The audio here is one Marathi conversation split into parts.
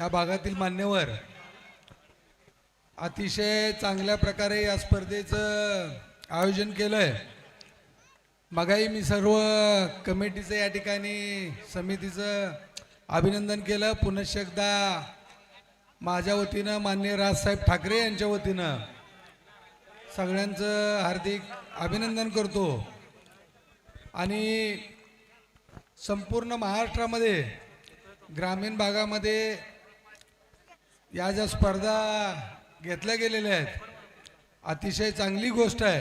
या भागातील मान्यवर अतिशय चांगल्या प्रकारे या स्पर्धेचं आयोजन केलंय। मगाही मी सर्व कमिटीचं या ठिकाणी समितीचं अभिनंदन केलं। पुनश्च एकदा माझ्या वतीनं माननीय राजसाहेब ठाकरे यांच्या वतीनं सगळ्यांचं हार्दिक अभिनंदन करतो। आणि संपूर्ण महाराष्ट्रामध्ये ग्रामीण भागामध्ये या ज्या स्पर्धा घेतल्या गेलेल्या आहेत अतिशय चांगली गोष्ट आहे।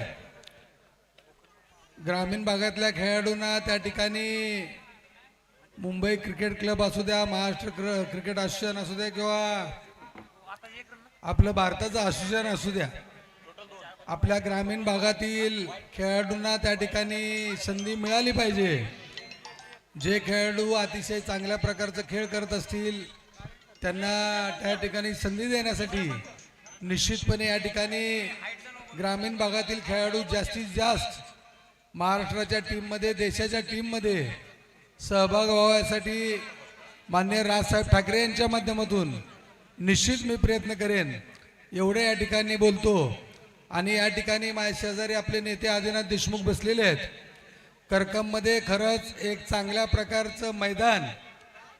ग्रामीण भागातल्या खेळाडूंना त्या ठिकाणी मुंबई क्रिकेट क्लब असू द्या, महाराष्ट्र क्रिकेट असोसिएशन असू द्या किंवा आपलं भारताचं असोसिएशन असू द्या, आपल्या ग्रामीण भागातील खेळाडूंना त्या ठिकाणी संधी मिळाली पाहिजे। जे खेळाडू अतिशय चांगल्या प्रकारचा खेळ करत असतील त्यांना त्या ठिकाणी संधी देण्यासाठी निश्चितपणे या ठिकाणी ग्रामीण भागातील खेळाडू जास्तीत जास्त महाराष्ट्राच्या टीममध्ये, देशाच्या टीममध्ये सहभाग व्हाव्यासाठी माननीय राजसाहेब ठाकरे यांच्या माध्यमातून निश्चित मी प्रयत्न करेन एवढे या ठिकाणी बोलतो। आणि या ठिकाणी माझ्या शेजारी आपले नेते आदिनाथ देशमुख बसलेले आहेत। करकममध्ये खरंच एक चांगल्या प्रकारचं मैदान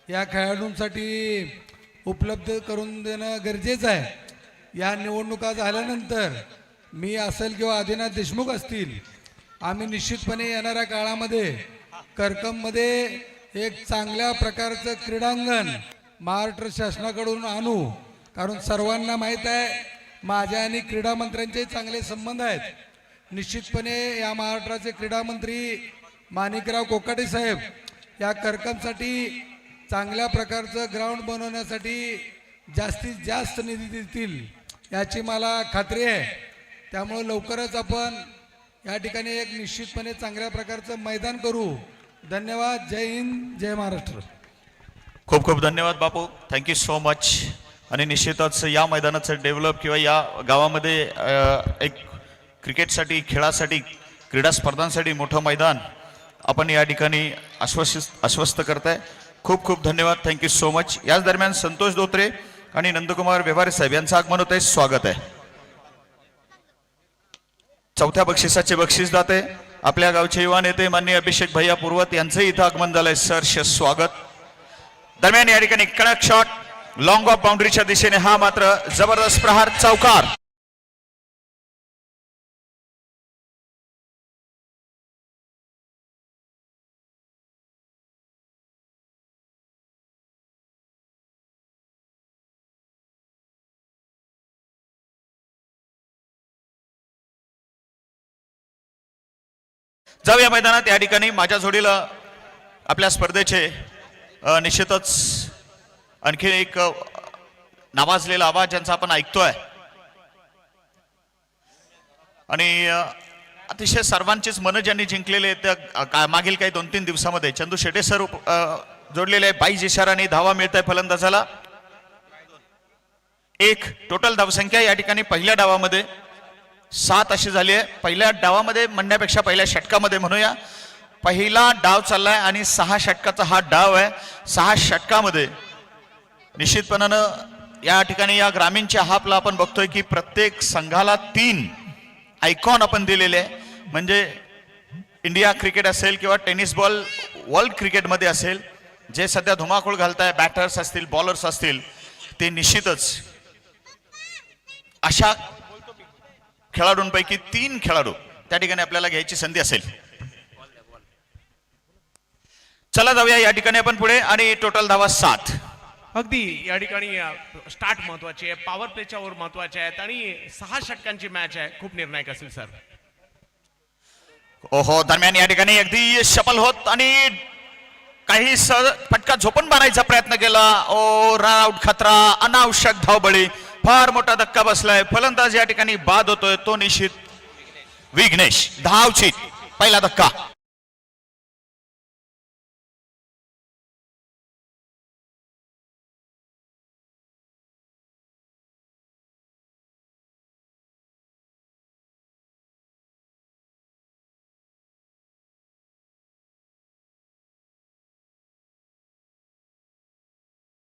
या खेळाडूंसाठी उपलब्ध करून देणं गरजेचं आहे। या निवडणुका झाल्यानंतर मी असेल किंवा आदिनाथ देशमुख असतील, आम्ही निश्चितपणे येणाऱ्या काळामध्ये करकममध्ये एक चांगल्या प्रकारचं क्रीडांगण महाराष्ट्र शासनाकडून आणू। कारण सर्वांना माहीत आहे माझ्या आणि क्रीडा मंत्र्यांचे चांगले संबंध आहेत। निश्चितपणे या महाराष्ट्राचे क्रीडा मंत्री माणिकराव कोकाटे साहेब या करकमसाठी चांगल्या प्रकारचं ग्राउंड बनवण्यासाठी जास्तीत जास्त निधी देतील याची मला खात्री आहे। त्यामुळे लवकरच आपण या ठिकाणी एक निश्चितपणे चांगल्या प्रकारचं मैदान करू। धन्यवाद। जय हिंद, जय महाराष्ट्र। खूप खूप धन्यवाद बापू, थँक्यू सो मच। आणि निश्चितच या मैदानाचं डेव्हलप किंवा या गावामध्ये एक क्रिकेटसाठी, खेळासाठी, क्रीडा स्पर्धांसाठी मोठं मैदान आपण या ठिकाणी आश्वस्त करताय। खूप खूप धन्यवाद, थँक्यू सो मच। याच दरम्यान संतोष धोत्रे आणि नंदकुमार व्यवहारे साहेब यांचं आगमन होत आहे, स्वागत आहे। चौथ्या बक्षिसाचे बक्षीसदाते आपल्या गावचे युवा नेते माननीय अभिषेक भैया पूर्वत यांचं इथं आगमन झालंय, सहर्ष स्वागत। दरम्यान या ठिकाणी कडक शॉट लॉंग ऑफ बाउंड्रीच्या दिशेने, हा मात्र जबरदस्त प्रहार, चौकार। जाऊया मैदानात। या ठिकाणी माझ्या जोडीला आपल्या स्पर्धेचे निश्चितच आणखी एक नावाजलेला आवाज ज्यांचा आपण ऐकतोय आणि अतिशय सर्वांचीच मन ज्यांनी जिंकलेले त्या मागील काही 2-3 दिवसामध्ये चंदू शेटे सर जोडलेले आहे। 22 इशाराने धावा मिळत आहे फलंदाजाला। एक टोटल धावसंख्या या ठिकाणी पहिल्या डावामध्ये 7 अशी झाली आहे। पहिल्या डावामध्ये म्हणण्यापेक्षा पहिल्या षटकामध्ये म्हणूया, पहिला डाव चाललाय आणि 6 षटकाचा हा डाव आहे। 6 षटकामध्ये निश्चितपणानं या ठिकाणी या ग्रामीणच्या हापला आपण बघतोय की प्रत्येक संघाला 3 आयकॉन आपण दिलेले आहे। म्हणजे इंडिया क्रिकेट असेल किंवा टेनिस बॉल वर्ल्ड क्रिकेटमध्ये असेल, जे सध्या धुमाकूळ घालताय, बॅटर्स असतील, बॉलर्स असतील, ते निश्चितच अशा खेळाडूंपैकी 3 खेळाडू त्या ठिकाणी आपल्याला घ्यायची संधी असेल। चला जाऊया या ठिकाणी आपण पुढे। आणि टोटल धावा 7। अगदी या ठिकाणी स्टार्ट महत्वाची आहे, पॉवर प्लेच्या ओव्हर महत्वाच्या आहेत आणि 6 षटकांची मॅच आहे, खूप निर्णायक असेल सर। ओहो, दरम्यान या ठिकाणी अगदी शफल होत आणि काही फटका झोपून मारायचा प्रयत्न केला। ओ राऊट खतरा, अनावश्यक धावबळी, फार मोठा धक्का बसलाय। फलंदाज या ठिकाणी बाद होतोय, तो निश्चित विघ्नेश। धावची पहिला धक्का।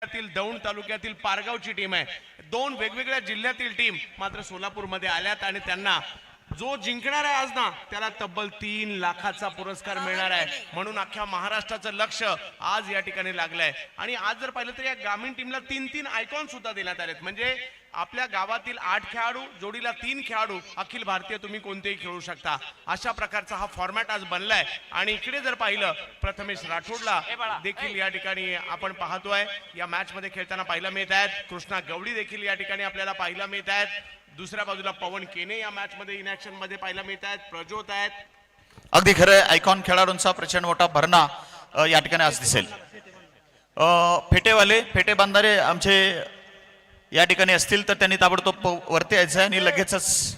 जिल्ह्यातील दौंड तालुक्यातील पारगावची टीम आहे. दोन वेगवेगळ्या जिल्ह्यातील टीम मात्र सोलापूरमध्ये आल्यात आणि त्यांना जो जिंकणार आहे आज ना त्याला तब्बल 3 लाखाचा पुरस्कार मिळणार आहे. म्हणून अख्ख्या महाराष्ट्राचं लक्ष आज या ठिकाणी लागलंय. आणि आज जर पाहिलं तर या ग्रामीण टीमला 3 आयकॉन सुद्धा देण्यात आलेत. म्हणजे आपल्या गावातील 8 खेळाडू जोडीला 3 खेळाडू अखिल भारतीय तुम्ही कोणतेही खेळू शकता अशा प्रकारचा हा फॉर्मॅट आज बनलाय. आणि इकडे जर पाहिलं प्रथमेश राठोडला देखील या ठिकाणी आपण पाहतोय या मॅच मध्ये खेळताना पाहायला मिळत आहेत. कृष्णा गवळी देखील या ठिकाणी आपल्याला पाहायला मिळत आहेत. दुसऱ्या बाजूला पवन केने या मॅच मध्ये इन ऍक्शन मध्ये पाहायला मिळत आहेत. प्रज्योत आहेत. अगदी खरं, आयकॉन खेळाडूंचा प्रचंड मोठा भरणा या ठिकाणी आज दिसेल. फेटे बांधारे आमचे या ठिकाणी असतील तर त्यांनी ताबडतोब वरती यायचं आणि लगेचच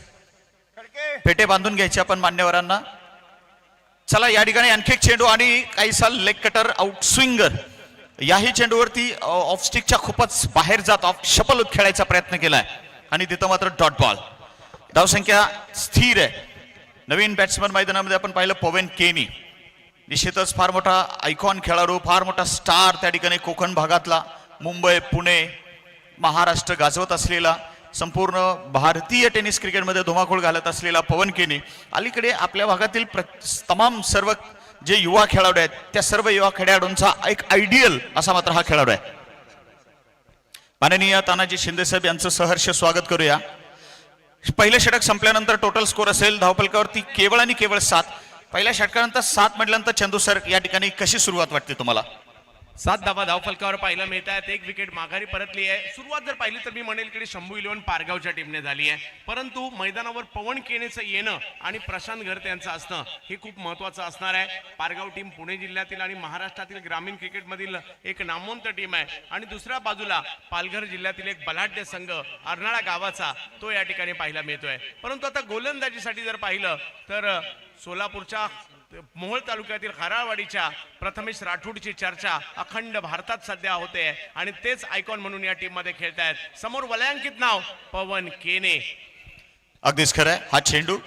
फेटे बांधून घ्यायचे आपण मान्यवरांना. चला या ठिकाणी आणखी एक चेंडू आणि काही साल लेग कटर आउट स्विंगर याही चेंडूवरती ऑफ स्टिकच्या खूपच बाहेर जात ऑफ शपल खेळायचा प्रयत्न केलाय आणि तिथं मात्र डॉट बॉल. धावसंख्या स्थिर आहे. नवीन बॅट्समन मैदानामध्ये आपण पाहिलं पवन केनी, निश्चितच फार मोठा आयकॉन खेळाडू, फार मोठा स्टार त्या ठिकाणी कोकण भागातला, मुंबई पुणे महाराष्ट्र गाजवत असलेला, संपूर्ण भारतीय टेनिस क्रिकेटमध्ये धुमाकूळ घालत असलेला पवन केनी अलीकडे आपल्या भागातील तमाम सर्व जे युवा खेळाडू आहेत त्या सर्व युवा खेळाडूंचा एक आयडियल असा मात्र हा खेळाडू आहे. माननीय तानाजी शिंदे साहेब यांचं सहर्ष स्वागत करूया. पहिलं षटक संपल्यानंतर टोटल स्कोर असेल धावफलकावरती केवळ आणि केवळ 7. पहिल्या षटकानंतर 7 म्हटल्यानंतर चंदू सर या ठिकाणी कशी सुरुवात वाटते तुम्हाला? 7 धावा धावफलकावर पाहायला मिळत आहेत. 1 विकेट माघारी परतली आहे. सुरुवात जर पाहिली तर मी म्हणेल इकडे शंभू 11 पारगावच्या टीमने झाली आहे. परंतु मैदानावर पवन केनेचं येणं आणि प्रशांत घरते यांचं असणं हे खूप महत्वाचं असणार आहे. पारगाव टीम पुणे जिल्ह्यातील आणि महाराष्ट्रातील ग्रामीण क्रिकेटमधील एक नामवंत टीम आहे. आणि दुसऱ्या बाजूला पालघर जिल्ह्यातील एक बलाढ्य संघ अर्नाळा गावाचा तो या ठिकाणी पाहायला मिळतोय. परंतु आता गोलंदाजीसाठी जर पाहिलं तर सोलापूरच्या मोहोळ तालुक्यातील खराळवाडीच्या प्रथमेश राठोडची चर्चा अखंड भारतात सध्या होते आणि तेच आयकॉन म्हणून या टीम मध्ये खेळतायत. समोर वलयांकित नाव पवन केने. अगदीच खरं आहे. हा चेंडू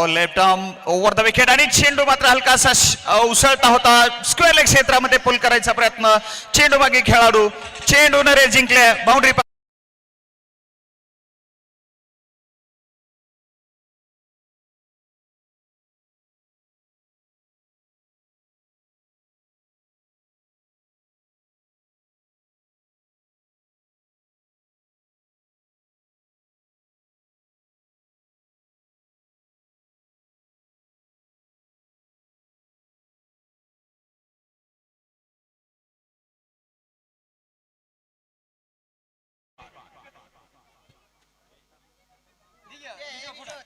left arm over the wicket आणि चेंडू मात्र हलकासा उसळता होता. स्क्वेअर लेग क्षेत्रामध्ये पुल करायचा प्रयत्न. चेंडू मागे खेळाडू चेंडू नरे जिंकले. Boundary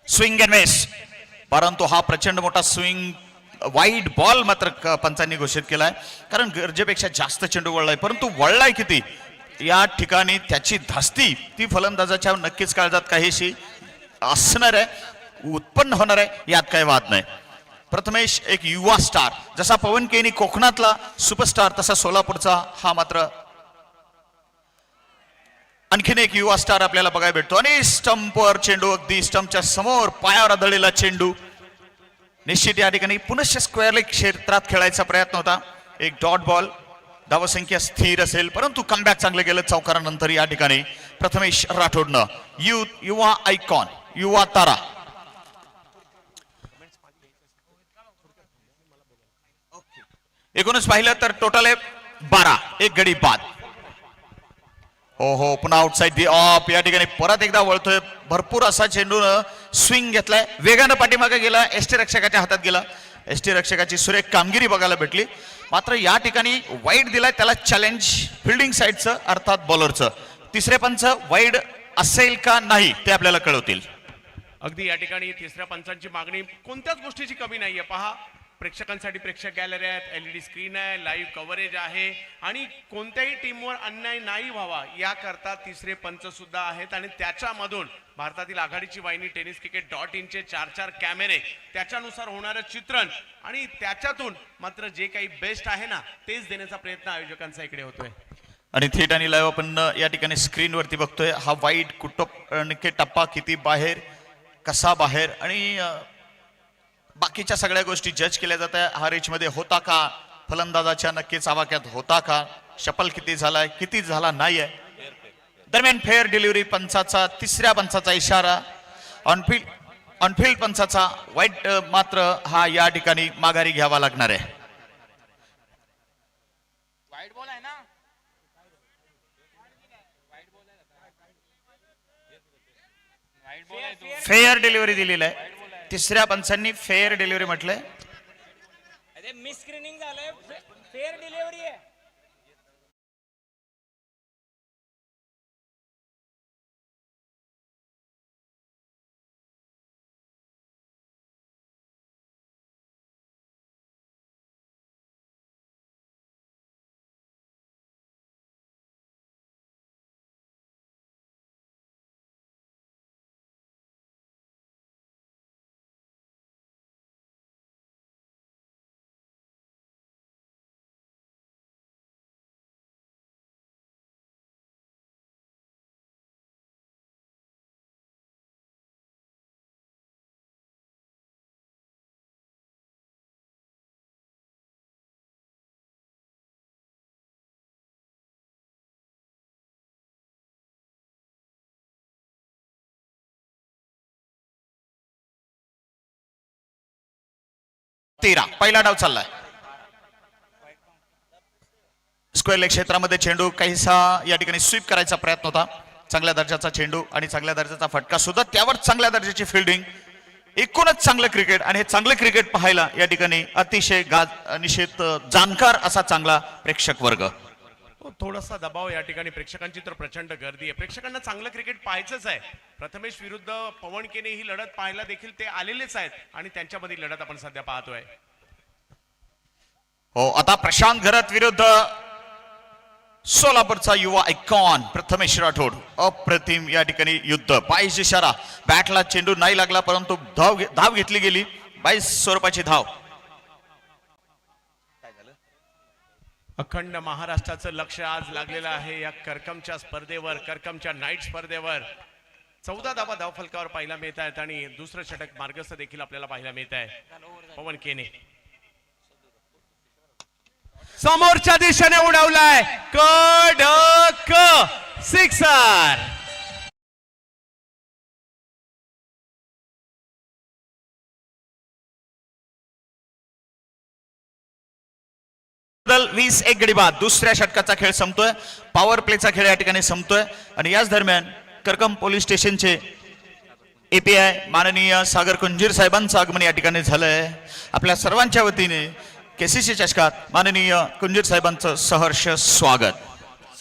swing and miss. परंतु हा प्रचंड मोठा स्विंग वाईड बॉल मात्र पंचांनी घोषित केलाय. कारण गरजेपेक्षा जास्त चेंडू वळलाय. परंतु वळलाय किती या ठिकाणी त्याची धास्ती ती फलंदाजाच्या नक्कीच काळजात काहीशी असणार आहे, उत्पन्न होणार आहे, यात काही वाद नाही. प्रथमेश एक युवा स्टार, जसा पवन केनी कोकणातला सुपरस्टार तसा सोलापूरचा हा मात्र आणखीन एक युवा स्टार आपल्याला बघायला भेटतो. आणि स्टंपवर चेंडू अगदी स्टंपच्या समोर पायावर आदळलेला चेंडू. निश्चित या ठिकाणी पुनश्च स्क्वेअर लेग क्षेत्रात खेळायचा प्रयत्न होता. एक डॉट बॉल. धावसंख्या स्थिर असेल परंतु कमबॅक चांगलं गेलं चौकारानंतर या ठिकाणी प्रथमेश राठोडनं. युवा आयकॉन, युवा तारा. एकूणच पाहिलं तर टोटल आहे 12. एक गडी बाद. हो पुन्हा आउटसाइड दी ऑफ. या ठिकाणी परत एकदा वळतोय. भरपूर असा चेंडू स्विंग घेतलाय. वेगानं पाठीमागे गेला. एसटी रक्षकाच्या हातात गेला. एसटी रक्षकाची सुरेख कामगिरी बघायला भेटली. मात्र या ठिकाणी वाईड दिलाय त्याला चॅलेंज फिल्डिंग साईडचं अर्थात बॉलरचं. तिसरे पंच वाईड असेल का नाही ते आपल्याला कळवतील. अगदी या ठिकाणी तिसऱ्या पंचांची मागणी कोणत्याच गोष्टीची कमी नाहीये. पहा, प्रेक्षकांसाठी प्रेक्षक गॅलरी आहेत, एलईडी स्क्रीन आहे, लाईव्ह कव्हरेज आहे आणि कोणत्याही टीमवर अन्याय नाही व्हावा याकरता तिसरे पंच सुद्धा आहेत. आणि त्याच्यामधून भारतातील आघाडीची वाहिनी टेनिस क्रिकेट .inचे 4 कॅमेरे, त्याच्यानुसार होणारं चित्रण आणि त्याच्यातून मात्र जे काही बेस्ट आहे ना तेच देण्याचा प्रयत्न आयोजकांचा इकडे होतोय. आणि थेट आणि लाईव्ह आपण या ठिकाणी स्क्रीनवरती बघतोय. हा वाईड टप्पा किती बाहेर, कसा बाहेर आणि बाकीच्या सगळ्या गोष्टी जज केल्या जात आहे. हा रेच मध्ये होता का, फलंदाजाच्या नक्कीच आवाक्यात होता का, शपल किती झालाय, किती झाला नाहीये. दरम्यान फेअर डिलिव्हरी पंचाचा, तिसऱ्या पंचाचा इशारा, ऑनफिल्ड पंचाचा वाईट मात्र हा या ठिकाणी माघारी घ्यावा लागणार आहे. फेअर डिलिव्हरी दिलेली आहे. तिसऱ्या पंचांनी फेअर डिलिव्हरी म्हटलंय. मिस स्क्रीनिंग झालंय, फेअर डिलिव्हरी आहे. तेरा पहिला डाव चाललाय. स्क्वेअर लेग क्षेत्रामध्ये चेंडू काहीसा या ठिकाणी स्वीप करायचा प्रयत्न होता. चांगल्या दर्जाचा चेंडू आणि चांगल्या दर्जाचा फटका सुद्धा, त्यावर चांगल्या दर्जाची फिल्डिंग, एकूणच चांगलं क्रिकेट. आणि हे चांगलं क्रिकेट पाहायला या ठिकाणी अतिशय निश्चित जाणकार असा चांगला प्रेक्षक वर्ग. थोडासा दबाव या ठिकाणी, प्रेक्षकांची तर प्रचंड गर्दी आहे. प्रेक्षकांना चांगलं क्रिकेट पाहायचंच आहे. प्रथमेश विरुद्ध पवन केने ही लढत पाहायला देखील ते आलेलेच आहेत आणि त्यांच्यामधील लढत आपण सध्या पाहतोय. हो, आता प्रशांत घरत विरुद्ध सोलापूरचा युवा आयकॉन प्रथमेश राठोड. अप्रतिम या ठिकाणी युद्ध. 22 इशारा, बॅटला चेंडू नाही लागला परंतु धाव घेतली गेली. 22 स्वरूपाची धाव. अखंड महाराष्ट्राचं लक्ष आज लागलेलं आहे या करकमच्या स्पर्धेवर, करकमच्या नाईट स्पर्धेवर. 14 धावा धावफलकावर पाहायला मिळत आहेत आणि दुसरं षटक मार्गस्थ देखील आपल्याला पाहायला मिळत आहे. पवन केने समोरच्या दिशेने उडवलाय, कडक सिक्सर. बदल 20-1 गडी बाद. दुसऱ्या षटकाचा खेळ संपतोय. पॉवर प्लेचा खेळ या ठिकाणी संपतोय आणि याच दरम्यान करकम पोलीस स्टेशनचे एपीआय माननीय सागर कुंजीर साहेबांचं आगमन या ठिकाणी झालंय. आपल्या सर्वांच्या वतीने केसीसी चषकात माननीय कुंजीर साहेबांचं सहर्ष स्वागत.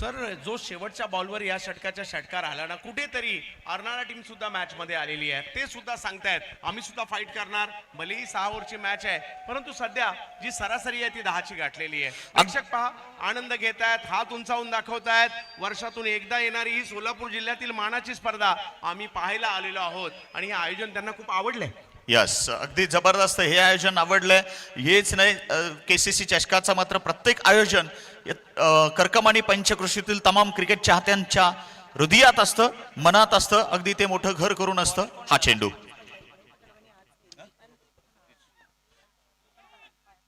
सर, जो शेवटच्या बॉलवर या षटकाच्या षटकार आला ना, कुठेतरी अर्नाळा टीम सुद्धा मॅच मध्ये आलेली आहे. ते सुद्धा सांगतायत आम्ही सुद्धा फाईट करणार, भलेही 6 ओव्हरची मॅच आहे परंतु सध्या जी सरासरी आहे ती 10ची गाठलेली आहे. प्रेक्षक पहा, आनंद घेत आहेत, हात उंचावून दाखवतायत. वर्षातून एकदा येणारी ही सोलापूर जिल्ह्यातील मानाची स्पर्धा आम्ही पाहायला आलेलो आहोत आणि हे आयोजन त्यांना खूप आवडलंय. यस, अगदी जबरदस्त हे आयोजन आवडलंय. हेच नाही, केसीसी चषकाचं मात्र प्रत्येक आयोजन करकम आणि पंचकृषीतील तमाम क्रिकेट चाहत्यांच्या हृदयात असतं, मनात असतं. अगदी ते मोठं घर करून असतं. हा चेंडू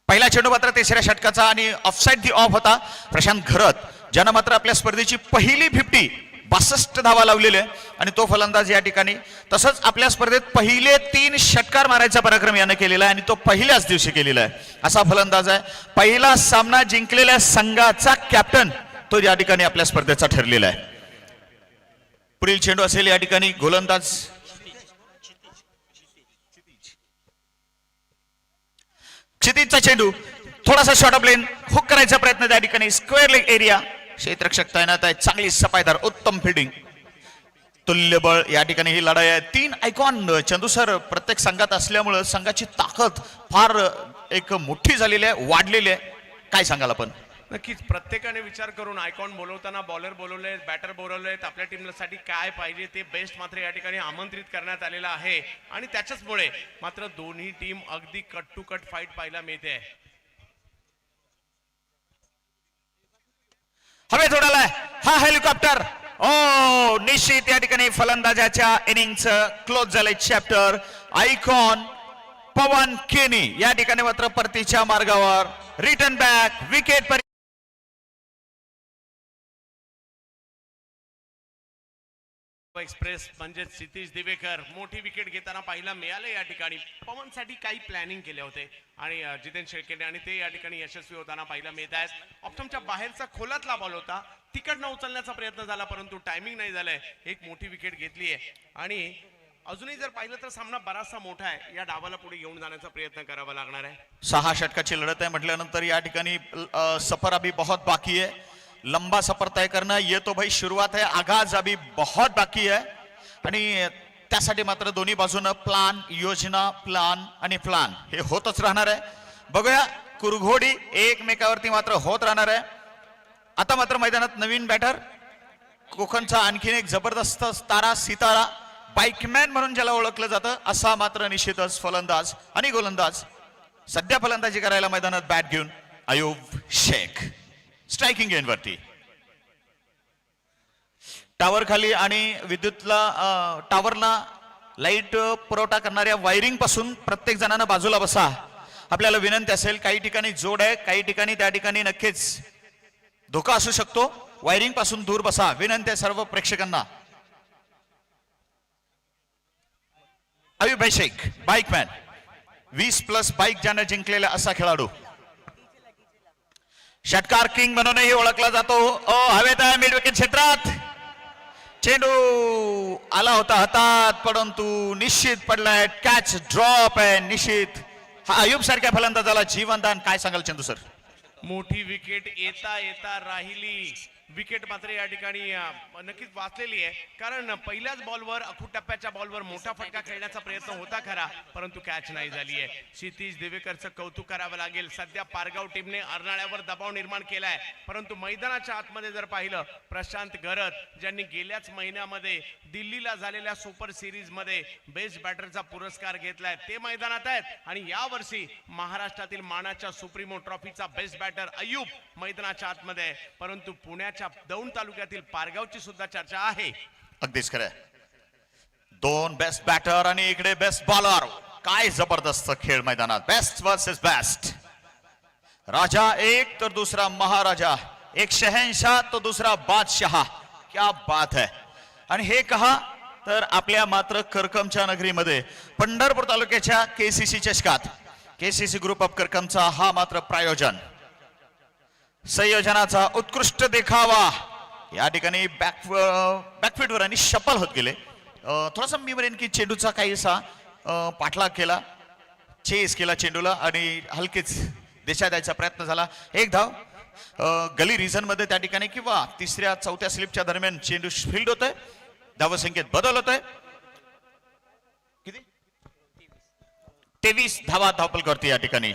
पहिला चेंडू मात्र तिसऱ्या षटकाचा आणि ऑफसाइड दी ऑफ होता. प्रशांत घरत ज्यानं मात्र आपल्या स्पर्धेची पहिली 50 62 धावा लावलेले आणि तो फलंदाज या ठिकाणी. तसंच आपल्या स्पर्धेत पहिले 3 षटकार मारायचा पराक्रम यानं केलेला आहे आणि तो पहिल्याच दिवशी केलेला आहे. असा फलंदाज आहे. पहिला सामना जिंकलेल्या संघाचा कॅप्टन तो या ठिकाणी आपल्या स्पर्धेचा ठरलेला आहे. पुढील चेंडू असेल या ठिकाणी गोलंदाज क्षितिजचा चेंडू. थोडासा शॉर्ट ऑफ लेन हुक करायचा प्रयत्न त्या ठिकाणी. स्क्वेअर लेग एरिया, क्षेत्ररक्षक तैनात आहे. चांगली सफाईदार उत्तम फिल्डिंग, तुल्यबळ या ठिकाणी ही लढाई आहे. 3 आयकॉन चंदू सर प्रत्येक संघात असल्यामुळे संघाची ताकद फार एक मोठी झालेली आहे, वाढलेली आहे. काय सांगाल आपण? नक्कीच प्रत्येकाने विचार करून आयकॉन बोलवताना बॉलर बोलवले, बॅटर बोलवले, आपल्या टीमसाठी काय पाहिजे ते बेस्ट मात्र या ठिकाणी आमंत्रित करण्यात आलेला आहे आणि त्याच्याचमुळे मात्र दोन्ही टीम अगदी कट टू कट फाईट पाहायला मिळते. हवेत उडालाय हा हेलिकॉप्टर. ओ, निश्चित या ठिकाणी फलंदाजाच्या इनिंगचं क्लोज झालंय चॅप्टर. आयकॉन पवन केनी या ठिकाणी मात्र परतीच्या मार्गावर रिटर्न बॅक विकेट एक्सप्रेस म्हणजे क्षितिज दिवेकर मोठी विकेट घेताना पाहायला मिळालं या ठिकाणी. पवनसाठी काही प्लॅनिंग केले होते आणि जितेंद्र शेळके आणि ते या ठिकाणी यशस्वी होताना पाहायला मिळत आहेत. ऑप्शनच्या बाहेरचा खोलातला बॉल होता, तिकडनं उचलण्याचा प्रयत्न झाला परंतु टायमिंग नाही झालाय. एक मोठी विकेट घेतली आहे आणि अजूनही जर पाहिलं तर सामना बराचसा मोठा आहे. या डावाला पुढे घेऊन जाण्याचा प्रयत्न करावा लागणार आहे. 6 षटकाची लढत आहे म्हटल्यानंतर या ठिकाणी सफर अभी बहुत बाकी है. लंबा सफर तय करना ये तो भाई शुरुआत है, आगाज अभी बहुत बाकी है. आणि त्यासाठी मात्र दोन्ही बाजूनं प्लान योजना प्लान आणि प्लान हे होतच राहणार आहे. बघूया कुरघोडी एकमेकावरती मात्र होत राहणार आहे. आता मात्र मैदानात नवीन बॅटर कोकणचा आणखीन एक जबरदस्त तारा सितारा बाईकमॅन म्हणून ज्याला ओळखलं जातं असा मात्र निश्चितच फलंदाज आणि गोलंदाज सध्या फलंदाजी करायला मैदानात बॅट घेऊन अयूब शेख. स्ट्रायकिंग एंड वरती टावर खाली आणि विद्युतला टावरला लाईट पुरवठा करणाऱ्या वायरिंग पासून प्रत्येक जणांना बाजूला बसा. आपल्याला विनंती असेल, काही ठिकाणी जोड आहे, काही ठिकाणी त्या ठिकाणी नक्कीच धोका असू शकतो. वायरिंग पासून दूर बसा विनंती आहे सर्व प्रेक्षकांना. अयूब शेख बाईकमॅन 20+ बाईक ज्याने जिंकलेला असा खेळाडू, षटकार किंग म्हणूनही ओळखला जातो. हवेत आहे मिड विकेट क्षेत्रात चेंडू आला होता हातात परंतु निश्चित पडलाय. कॅच ड्रॉप आहे निश्चित. हा अयूब सारख्या फलंदाजाला जीवनदान. काय सांगाल चंदू सर? मोठी विकेट येता येता राहिली. विकेट मात्र या ठिकाणी नक्कीच वाचलेली आहे, कारण पहिल्याच बॉलवर अखूट टप्प्याच्या बॉलवर मोठा फटका खेळण्याचा प्रयत्न होता खरा परंतु कॅच नाही झाली आहे. क्षितिज दिवेकरचं कौतुक करावं लागेल. सध्या पारगाव टीमने अर्नाळ्यावर दबाव निर्माण केलाय परंतु मैदानाच्या आतमध्ये जर पाहिलं प्रशांत गरत ज्यांनी गेल्याच महिन्यामध्ये दिल्लीला झालेल्या सुपर सिरीज मध्ये बेस्ट बॅटरचा पुरस्कार घेतलाय ते मैदानात आहेत आणि यावर्षी महाराष्ट्रातील मानाच्या सुप्रीमो ट्रॉफीचा बेस्ट बॅटर अयूब मैदानाच्या आतमध्ये आहे. परंतु पुण्याच्या दौंड तालुक्यातील पारगावची सुद्धा चर्चा आहे. अगदीच खरं. दोन बेस्ट बॅटर आणि इकडे बेस्ट बॉलर. काय जबरदस्त खेळ मैदानात. Best versus best. राजा एक तर दुसरा महाराजा, एक शहनशाह तो दुसरा बादशाह. क्या बात है. आणि हे कहा तर आपल्या मात्र करकमच्या नगरीमध्ये पंढरपूर तालुक्याच्या केसीसी चषकात केसीसी ग्रुप ऑफ करकमचा हा मात्र प्रायोजन. संयोजनाचा उत्कृष्ट देखावा या ठिकाणी बॅकफीटवर आणि शपल होत गेले. थोडासा मी म्हणेन की चेंडूचा काहीसा पाठलाग केला, चेस केला चेंडूला आणि हलकेच दिशा द्यायचा प्रयत्न झाला. एक धाव गली रिझन मध्ये त्या ठिकाणी किंवा 3ऱ्या-4थ्या स्लिपच्या दरम्यान चेंडू फील्ड होतोय. धावसंख्येत बदल होतोय. किती 23 धावा धावपल करते या ठिकाणी.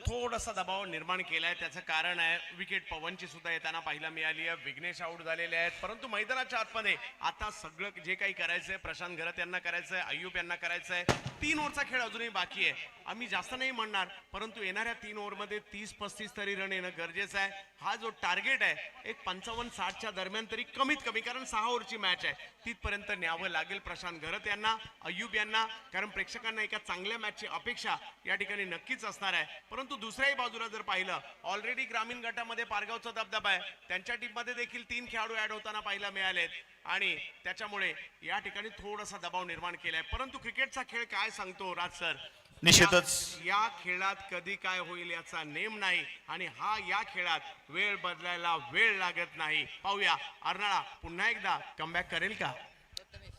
थोडासा दबाव निर्माण केलाय. त्याचं कारण आहे विकेट पवनची सुद्धा येताना पाहायला मिळाली आहे. विघ्नेश आउट झालेले आहेत परंतु मैदानाच्या आतमध्ये आता सगळं जे काही करायचंय प्रशांत गरत यांना करायचंय, अयूब यांना करायचंय. 3 ओव्हरचा खेळ अजूनही बाकी आहे. आम्ही जास्त नाही म्हणणार परंतु येणाऱ्या 3 ओव्हरमध्ये 30-35 तरी रन येणं गरजेचं आहे. हा जो टार्गेट आहे एक 55-60च्या दरम्यान तरी कमीत कमी, कारण 6 ओव्हरची मॅच आहे, तिथपर्यंत न्यावं लागेल प्रशांत गरत यांना, अयूब यांना, कारण प्रेक्षकांना एका चांगल्या मॅचची अपेक्षा या ठिकाणी नक्कीच असणार आहे. परंतु दुसऱ्याही बाजूला जर पाहिलं ऑलरेडी ग्रामीण गटामध्ये पारगावचा दबदबा आहे. त्यांच्या टीममध्ये देखील 3 खेळाडू ऍड होताना पाहायला मिळालेत आणि त्याच्यामुळे या ठिकाणी थोडासा दबाव निर्माण केलाय. परंतु क्रिकेटचा खेळ काय सांगतो राज सर, निश्चितच या खेळात कधी काय होईल याचा नेम नाही आणि हा या खेळात वेळ बदलायला वेळ लागत नाही. पाहूया अर्नाळा पुन्हा एकदा कमबॅक करेल का?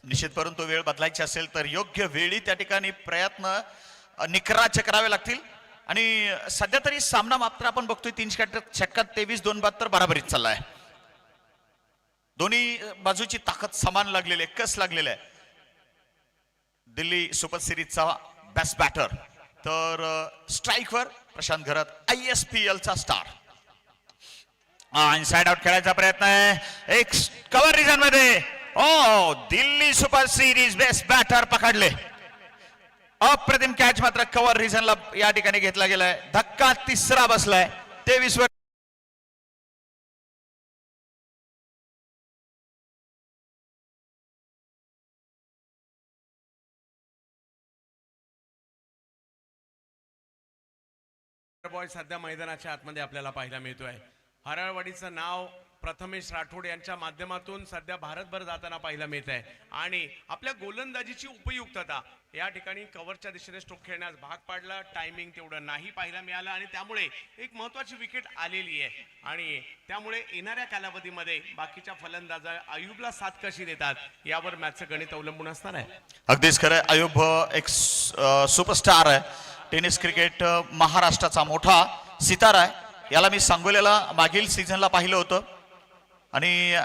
निश्चित. परंतु वेळ बदलायची असेल तर योग्य वेळी त्या ठिकाणी प्रयत्न निकराचे करावे लागतील. आणि सध्या तरी सामना मात्र आपण बघतोय 3 षटकात 23-2 बराबरीत चाललाय. दोन्ही बाजूची ताकद समान लागलेली आहे, कस लागलेला आहे. दिल्ली सुपर सिरीजचा बेस्ट बॅटर तर स्ट्राईकवर प्रशांत गरत ISPL चा स्टार. इनसाइड आउट खेळायचा प्रयत्न आहे एक कव्हर रिजन मध्ये. Delhi super series best batter पकडले. अप्रतिम कॅच मात्र कव्हर रिजनला या ठिकाणी घेतला गेलाय. धक्का 3रा बसलाय 23 वर. बॉय सध्या मैदानाच्या आतमध्ये आपल्याला पाहायला मिळतोय. हरळवाडीचं नाव प्रथमेश राठोड यांच्या माध्यमातून सध्या भारतभर जाताना पाहायला मिळत आहे आणि आपल्या गोलंदाजीची उपयुक्तता या ठिकाणी कव्हरच्या दिशेने स्ट्रोक खेळण्यास भाग पाडला. टायमिंग तेवढं नाही पाहायला मिळालं आणि त्यामुळे एक महत्वाची विकेट आलेली आहे आणि त्यामुळे येणाऱ्या कालावधीमध्ये बाकीच्या फलंदाजा आयुबला साथ कशी देतात यावर मॅचचं गणित अवलंबून असणार आहे. अगदीच खरं. आयुब एक सुपरस्टार आहे. टेनिस क्रिकेट महाराष्ट्राचा मोठा सितारा आहे. याला मी सांगोल्याला मागील सीझनला पाहिलं होतं आणि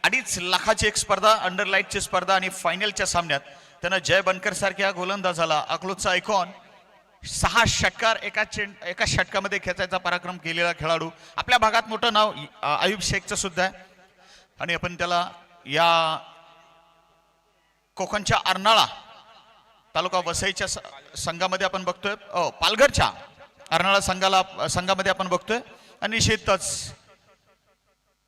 2.5 लाखाची एक स्पर्धा, अंडरलाईटची स्पर्धा आणि फायनलच्या सामन्यात त्यानं जय बनकर सारख्या गोलंदाजाला, अकलूजचा आयकॉन, 6 षटकार एका षटकामध्ये खेचायचा पराक्रम केलेला खेळाडू. आपल्या भागात मोठं नाव आयुब शेखचं सुद्धा आहे आणि आपण त्याला या कोकणच्या अर्नाळा तालुका वसईच्या संघामध्ये आपण बघतोय, पालघरच्या अर्नाळा संघामध्ये आपण बघतोय आणि निश्चितच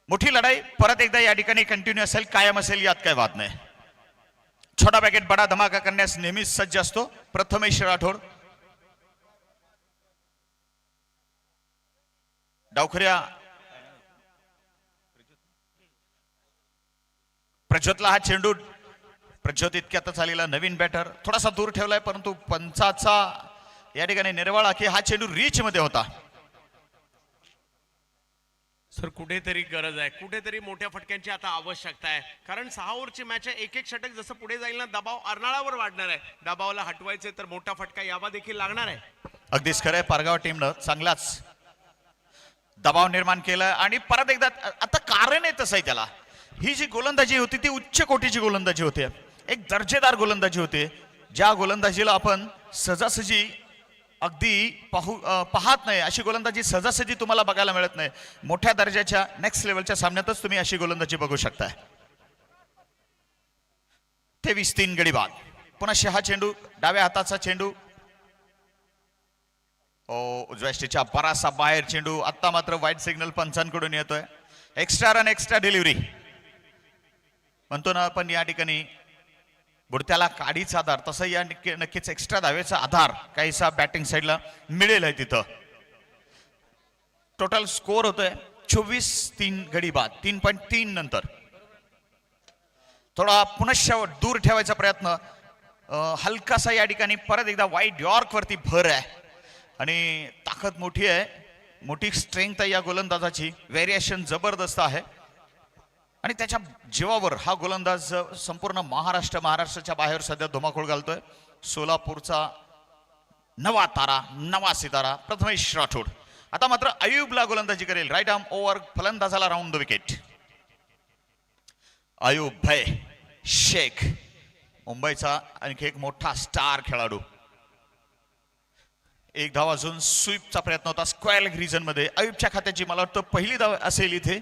मोठी लढाई परत एकदा या ठिकाणी कंटिन्यू असेल, कायम असेल, यात काय वाद नाही. छोटा पॅकेट बडा धमाका करण्यास नेहमीच सज्ज असतो प्रथमेश राठोड. डावखऱ्या प्रज्योतला हा चेंडू, प्रज्योत इतक्यातच आलेला नवीन बॅटर, थोडासा दूर ठेवलाय परंतु पंचाचा या ठिकाणी निर्वाळा की हा चेंडू रीच मध्ये होता. सर कुठेतरी गरज आहे, कुठेतरी मोठ्या फटक्यांची आता आवश्यकता आहे, कारण 6 ओव्हरची मॅच आहे. एक षटक जसं पुढे जाईल ना, दबाव अर्नाळावर वाढणार आहे. दबावाला हटवायचे तर मोठा फटका यावा देखील लागणार आहे. अगदीच खरंय. पारगाव टीमनं चांगलाच दबाव निर्माण केला आणि परत एकदा आता कारण आहे तसंही त्याला. ही जी गोलंदाजी होती ती उच्च कोटीची गोलंदाजी होती, एक दर्जेदार गोलंदाजी होती. ज्या गोलंदाजीला आपण सहजासहजी अगदी पाहत नाही, अशी गोलंदाजी सहजासहजी तुम्हाला बघायला मिळत नाही. मोठ्या दर्जाच्या नेक्स्ट लेवलच्या सामन्यातच तुम्ही अशी गोलंदाजी बघू शकताय. 23-3 गडी बाद. पुन्हा हा चेंडू, डाव्या हाताचा चेंडू, उजव्या स्टेजच्या बराचसा बाहेर चेंडू. आता मात्र व्हाईट सिग्नल पंचांकडून येतोय. एक्स्ट्रा रन, एक्स्ट्रा डिलिव्हरी म्हणतो ना आपण या ठिकाणी. बुडत्याला काडीचा आधार, तसं या नक्कीच एक्स्ट्रा धावेचा आधार काहीसा बॅटिंग साईडला मिळेल आहे तिथं. टोटल स्कोर होतोय 24-3 गडी बाद. 3.3 नंतर थोडा पुनश्च दूर ठेवायचा प्रयत्न, हलकासा या ठिकाणी परत एकदा वाईड यॉर्क वरती भर आहे आणि ताकद मोठी आहे, मोठी स्ट्रेंथ आहे या गोलंदाजाची. व्हेरिएशन जबरदस्त आहे आणि त्याच्या जीवावर हा गोलंदाज संपूर्ण महाराष्ट्राच्या बाहेर सध्या धुमाकूळ घालतोय. सोलापूरचा नवा तारा, नवा सितारा प्रथमेश राठोड. आता मात्र आयुबला गोलंदाजी करेल. राईट आर्म ओव्हर, फलंदाजाला राऊंड द विकेट. आयुब भाई शेख, मुंबईचा आणखी एक मोठा स्टार खेळाडू. एक धाव अजून, स्वीपचा प्रयत्न होता स्क्वेअर रिजन मध्ये. आयुबच्या खात्याची मला वाटतं पहिली धाव असेल इथे,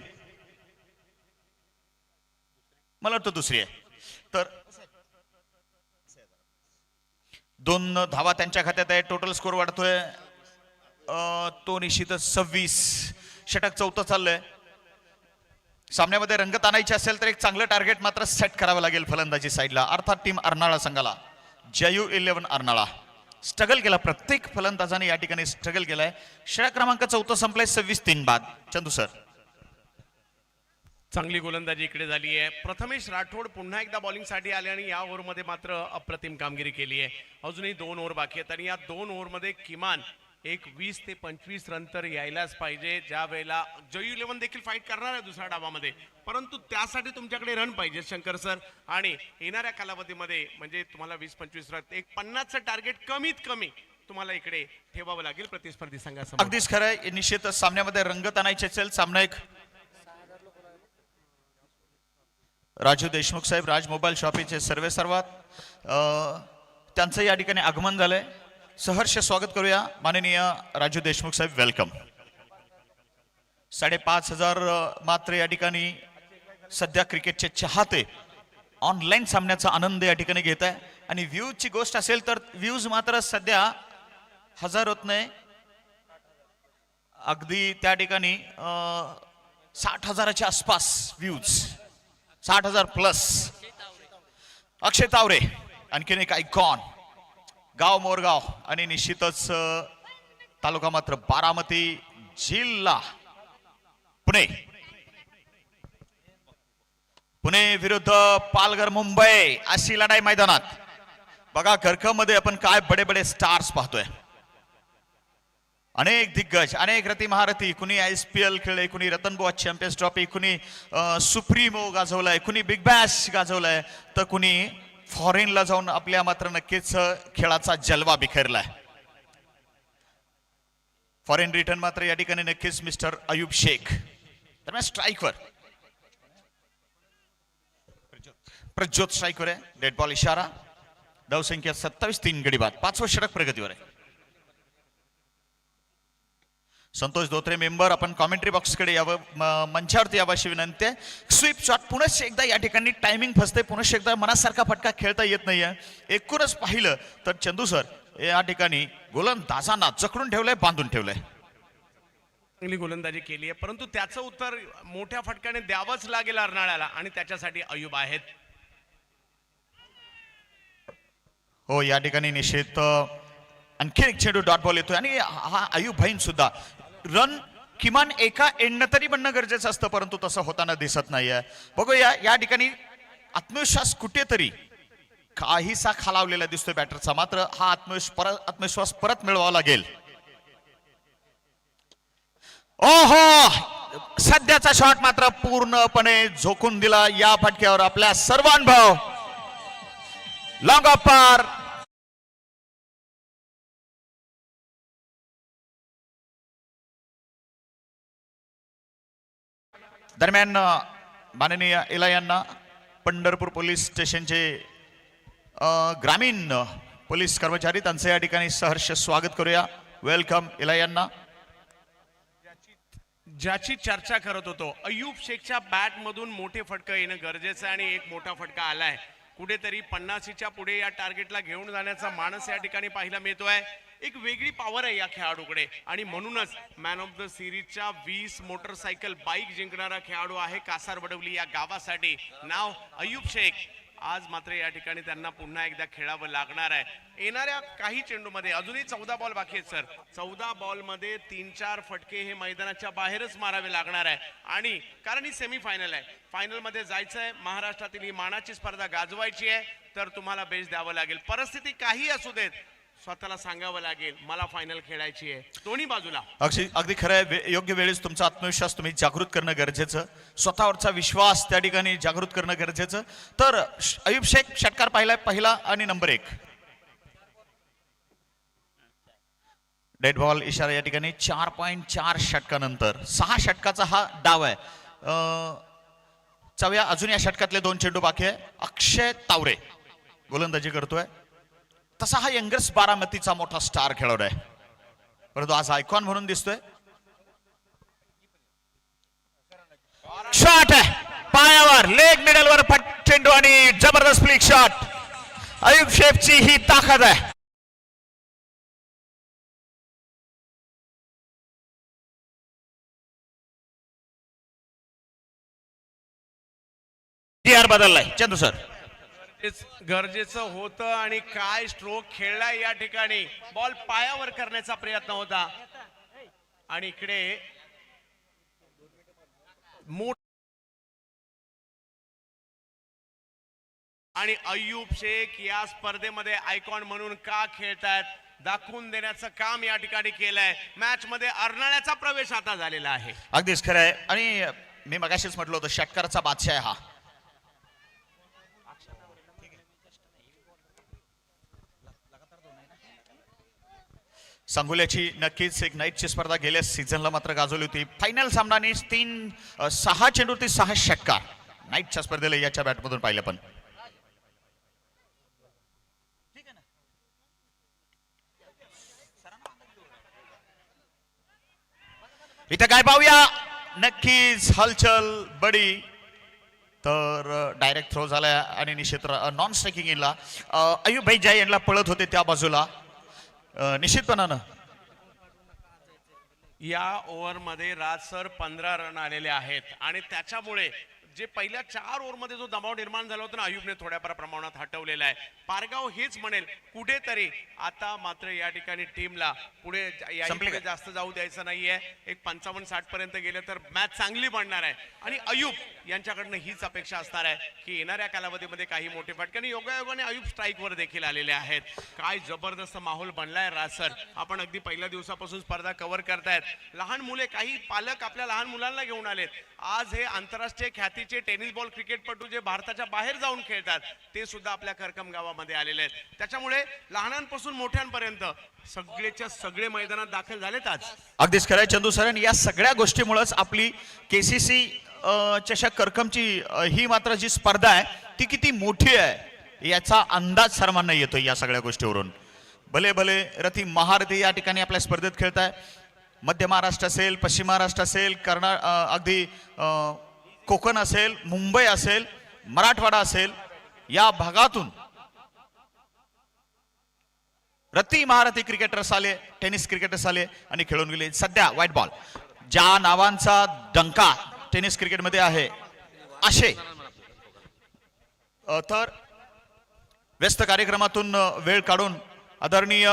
मला वाटतं दुसरी आहे. तर 2 धावा त्यांच्या खात्यात आहे. टोटल स्कोर वाढतोय तो निश्चितच 26. षटक 4थं चाललंय. सामन्यामध्ये रंगत आणायची असेल तर एक चांगलं टार्गेट मात्र सेट करावं लागेल फलंदाजी साईडला, अर्थात टीम अर्नाळा संघाला. जयू 11 अर्नाळा स्ट्रगल केला, प्रत्येक फलंदाजाने या ठिकाणी स्ट्रगल केलाय. षटक क्रमांक 4 संपलाय 26-3 बाद. चंदू सर, चांगली गोलंदाजी इकडे झाली आहे. प्रथमेश राठोड पुन्हा एकदा बॉलिंगसाठी आले आणि या ओव्हरमध्ये मात्र अप्रतिम कामगिरी केली आहे. अजूनही 2 ओव्हर बाकी आहेत आणि या 2 ओव्हरमध्ये किमान एक 20 ते 25 रन तर यायलाच पाहिजे. ज्या वेळेला जयू 11 देखील फाईट करणार आहे दुसऱ्या डावामध्ये, परंतु त्यासाठी तुमच्याकडे रन पाहिजे शंकर सर. आणि येणाऱ्या कालावधीमध्ये म्हणजे तुम्हाला 20-25 रन, एक 50चं टार्गेट कमीत कमी तुम्हाला इकडे ठेवावं लागेल प्रतिस्पर्धी संघासमोर. अगदीच खरं. निश्चितच सामन्यामध्ये रंगत आणायची असेल, सामना एक राजू देशमुख साहेब, राज मोबाईल शॉपीचे सर्वात त्यांचं या ठिकाणी आगमन झालंय. सहर्ष स्वागत करूया माननीय राजू देशमुख साहेब, वेलकम. 5,500 मात्र या ठिकाणी सध्या क्रिकेटचे चाहते ऑनलाईन सामन्याचा आनंद या ठिकाणी घेत आहे आणि व्ह्यूजची गोष्ट असेल तर व्ह्यूज मात्र सध्या हजारोत नाही, अगदी त्या ठिकाणी 60,000च्या आसपास व्ह्यूज, 60,000 प्लस. अक्षय तावरे आणखीन एक आयकॉन, गाव मोरगाव आणि निश्चितच तालुका मात्र बारामती, जिल्हा पुणे. पुणे विरुद्ध पालघर मुंबई अशी लढाई मैदानात. बघा घरकामध्ये आपण काय बडे बडे स्टार्स पाहतोय. अनेक दिग्गज, अनेक रती महारथी. कुणी ISPL खेळले, कुणी रतनबुवा चॅम्पियन्स ट्रॉफी, कुणी सुप्रीमो गाजवलाय, कुणी बिग बॅश गाजवलाय, तर कुणी फॉरेनला जाऊन आपल्या मात्र नक्कीच खेळाचा जलवा बिखरलाय. फॉरेन रिटर्न मात्र या ठिकाणी नक्कीच मिस्टर अयूब शेख. दरम्यान स्ट्राईकवर प्रज्योत स्ट्राईकवर आहे. डेड बॉल इशारा. धावसंख्या 27, 3 गडी बाद. 5वं षटक प्रगतीवर आहे. संतोष धोत्रे मेंबर आपण कॉमेंट्री बॉक्सकडे यावं, मंचावरती यावं अशी विनंती आहे. स्वीप शॉट पुनश्च एकदा या ठिकाणी टायमिंग फसते, पुनश्च एकदा मनासारखा फटका खेळता येत नाहीये. एकूणच पाहिलं तर चंदू सर या ठिकाणी गोलंदाजांना जखडून ठेवलंय, बांधून ठेवलंय. चांगली गोलंदाजी केली आहे, परंतु त्याचं उत्तर मोठ्या फटक्याने द्यावंच लागेल अर्नाळ्याला आणि त्याच्यासाठी अयूब आहेत. हो या ठिकाणी निश्चित आणखी एक चेंडू डॉट बॉल येतोय आणि हा अयूब भाईन सुद्धा रन किमान एका एंडनं तरी बनणं गरजेचं असतं, परंतु तसं होताना दिसत नाहीये. बघूया या ठिकाणी आत्मविश्वास कुठेतरी काहीसा खालावलेला दिसतोय बॅटरचा. मात्र हा आत्मविश्वास परत मिळवावा लागेल. ओहो सध्याचा शॉट मात्र पूर्णपणे झोकून दिला या फटक्यावर आपल्या सर्वानुभव लॉंग ऑफ पार. दरम्यान माननीय इला यांना पंढरपूर पोलीस स्टेशनचे ग्रामीण पोलीस कर्मचारी त्यांचं या ठिकाणी सहर्ष स्वागत करूया. वेलकम इला यांना. ज्याची चर्चा करत होतो, अयूब शेखच्या बॅट मधून मोठे फटका येणं गरजेचं आहे आणि एक मोठा फटका आलाय. कुठेतरी 50च्या पुढे या टार्गेटला घेऊन जाण्याचा मानस या ठिकाणी पाहायला मिळतोय. एक वेगळी पॉवर आहे या खेळाडूकडे आणि म्हणूनच मॅन ऑफ द सिरीजच्या 20 मोटरसायकल बाईक जिंकणारा खेळाडू आहे कासारवडवली या गावासाठी. नाव अयूब शेख. आज मात्र या ठिकाणी त्यांना पुन्हा एकदा खेळावं लागणार आहे. येणाऱ्या काही चेंडूमध्ये अजूनही 14 बॉल बाकी आहेत सर. 14 बॉलमध्ये 3-4 फटके हे मैदानाच्या बाहेरच मारावे लागणार आहे आणि कारण ही सेमीफायनल आहे. फायनलमध्ये जायचं आहे, महाराष्ट्रातील ही मानाची स्पर्धा गाजवायची आहे, तर तुम्हाला बेस द्यावं लागेल. परिस्थिती काही असू देत, स्वतःला सांगावं लागेल मला फायनल खेळायची आहे दोन्ही बाजूला. अगदी खरं आहे. योग्य वेळेस तुमचा आत्मविश्वास तुम्ही जागृत करणं गरजेचं, स्वतःवरचा विश्वास त्या ठिकाणी जागृत करणं गरजेचं. तर अयूब शेख षटकार पाहिलाय, पहिला आणि नंबर 1. डेड बॉल इशारा या ठिकाणी. 4.4 षटकानंतर 6 षटकाचा हा डाव आहे. चव्या अजून या षटकातले 2 चेंडू बाकी आहे. अक्षय तावरे गोलंदाजी करतोय. तसा हा यंगर्स बारामतीचा मोठा स्टार खेळाडू आहे, परंतु आज आयकॉन म्हणून दिसतोय. शॉट आहे पायावर, लेग मिडलवर चेंडू आणि जबरदस्त फ्लिक शॉट. अयूब शेखची ही ताकद आहे. बदललाय चंदू सर. गरजेचं होतं आणि काय स्ट्रोक खेळलाय या ठिकाणी. बॉल पायावर करण्याचा प्रयत्न होता आणि इकडे आणि अयूब शेख या स्पर्धेमध्ये आयकॉन म्हणून का खेळतायत दाखवून देण्याचं काम या ठिकाणी केलंय. मॅच मध्ये अर्नाळ्याचा प्रवेश आता झालेला आहे. अगदीच खरं आहे आणि मी मगाशीच म्हटलं होतं षटकाराचा बादशाह आहे हा. सांगोल्याची नक्कीच एक नाईटची स्पर्धा गेल्या सीझनला मात्र गाजवली होती. फायनल सामनाने 6 चेंडूवरती 6 षटकार नाईटच्या स्पर्धेला याच्या बॅटमधून पाहिलं. पण इथं काय पाहूया, नक्कीच हलचल बडी. तर डायरेक्ट थ्रो झालाय आणि निश्चित नॉन स्ट्रायकिंग इनला अयूब भाई जय यांना पळत होते त्या बाजूला. निश्चितपणानं या ओव्हरमध्ये राज सर 15 रन आलेले आहेत आणि त्याच्यामुळे जे पहिल्या 4 ओव्हरमध्ये जो दबाव निर्माण झाला होता ना, अयुबने थोड्याफार प्रमाणात हटवलेला आहे. पारगाव हेच म्हणेल कुठेतरी आता मात्र या ठिकाणी टीमला पुढे संपली का? जास्त जाऊ द्यायचं नाहीये. एक 55-60 पर्यंत गेले तर मॅच चांगली बनणार आहे आणि अयुब यांच्याकडनं हीच अपेक्षा असणार आहे की येणाऱ्या कालावधीमध्ये काही मोठे फटके. आणि योगायोगाने अयुब स्ट्राईकवर देखील आलेले आहेत. काय जबरदस्त माहोल बनलाय राज सर. आपण अगदी पहिल्या दिवसापासून स्पर्धा कव्हर करतायत. लहान मुले, काही पालक आपल्या लहान मुलांना घेऊन आलेत. आज हे आंतरराष्ट्रीय ख्यातीचे टेनिस बॉल क्रिकेटपटू जे भारताच्या बाहेर जाऊन खेळतात ते सुद्धा आपल्या करकम गावामध्ये आलेले आहेत. त्याच्यामुळे लहानांपासून मोठ्यांपर्यंत सगळेच्या सगळे मैदानात दाखल झालेत आज. अगदीच खरं आहे चंदू सर. आणि या सगळ्या गोष्टीमुळेच आपली केसीसी चषक करकमची ही मात्र जी स्पर्धा आहे ती किती मोठी आहे याचा अंदाज सर्वांना येतोय या सगळ्या गोष्टीवरून. भले भले रथी महारथी या ठिकाणी आपल्या स्पर्धेत खेळत आहे. मध्य महाराष्ट्र असेल, पश्चिम महाराष्ट्र असेल, अगदी कोकण असेल, मुंबई असेल, मराठवाडा असेल, या भागातून रती महारथी क्रिकेटर्स आले, टेनिस क्रिकेटर्स आले आणि खेळून गेले. सध्या व्हाईट बॉल ज्या नावांचा डंका टेनिस क्रिकेटमध्ये आहे असे तर व्यस्त कार्यक्रमातून वेळ काढून आदरणीय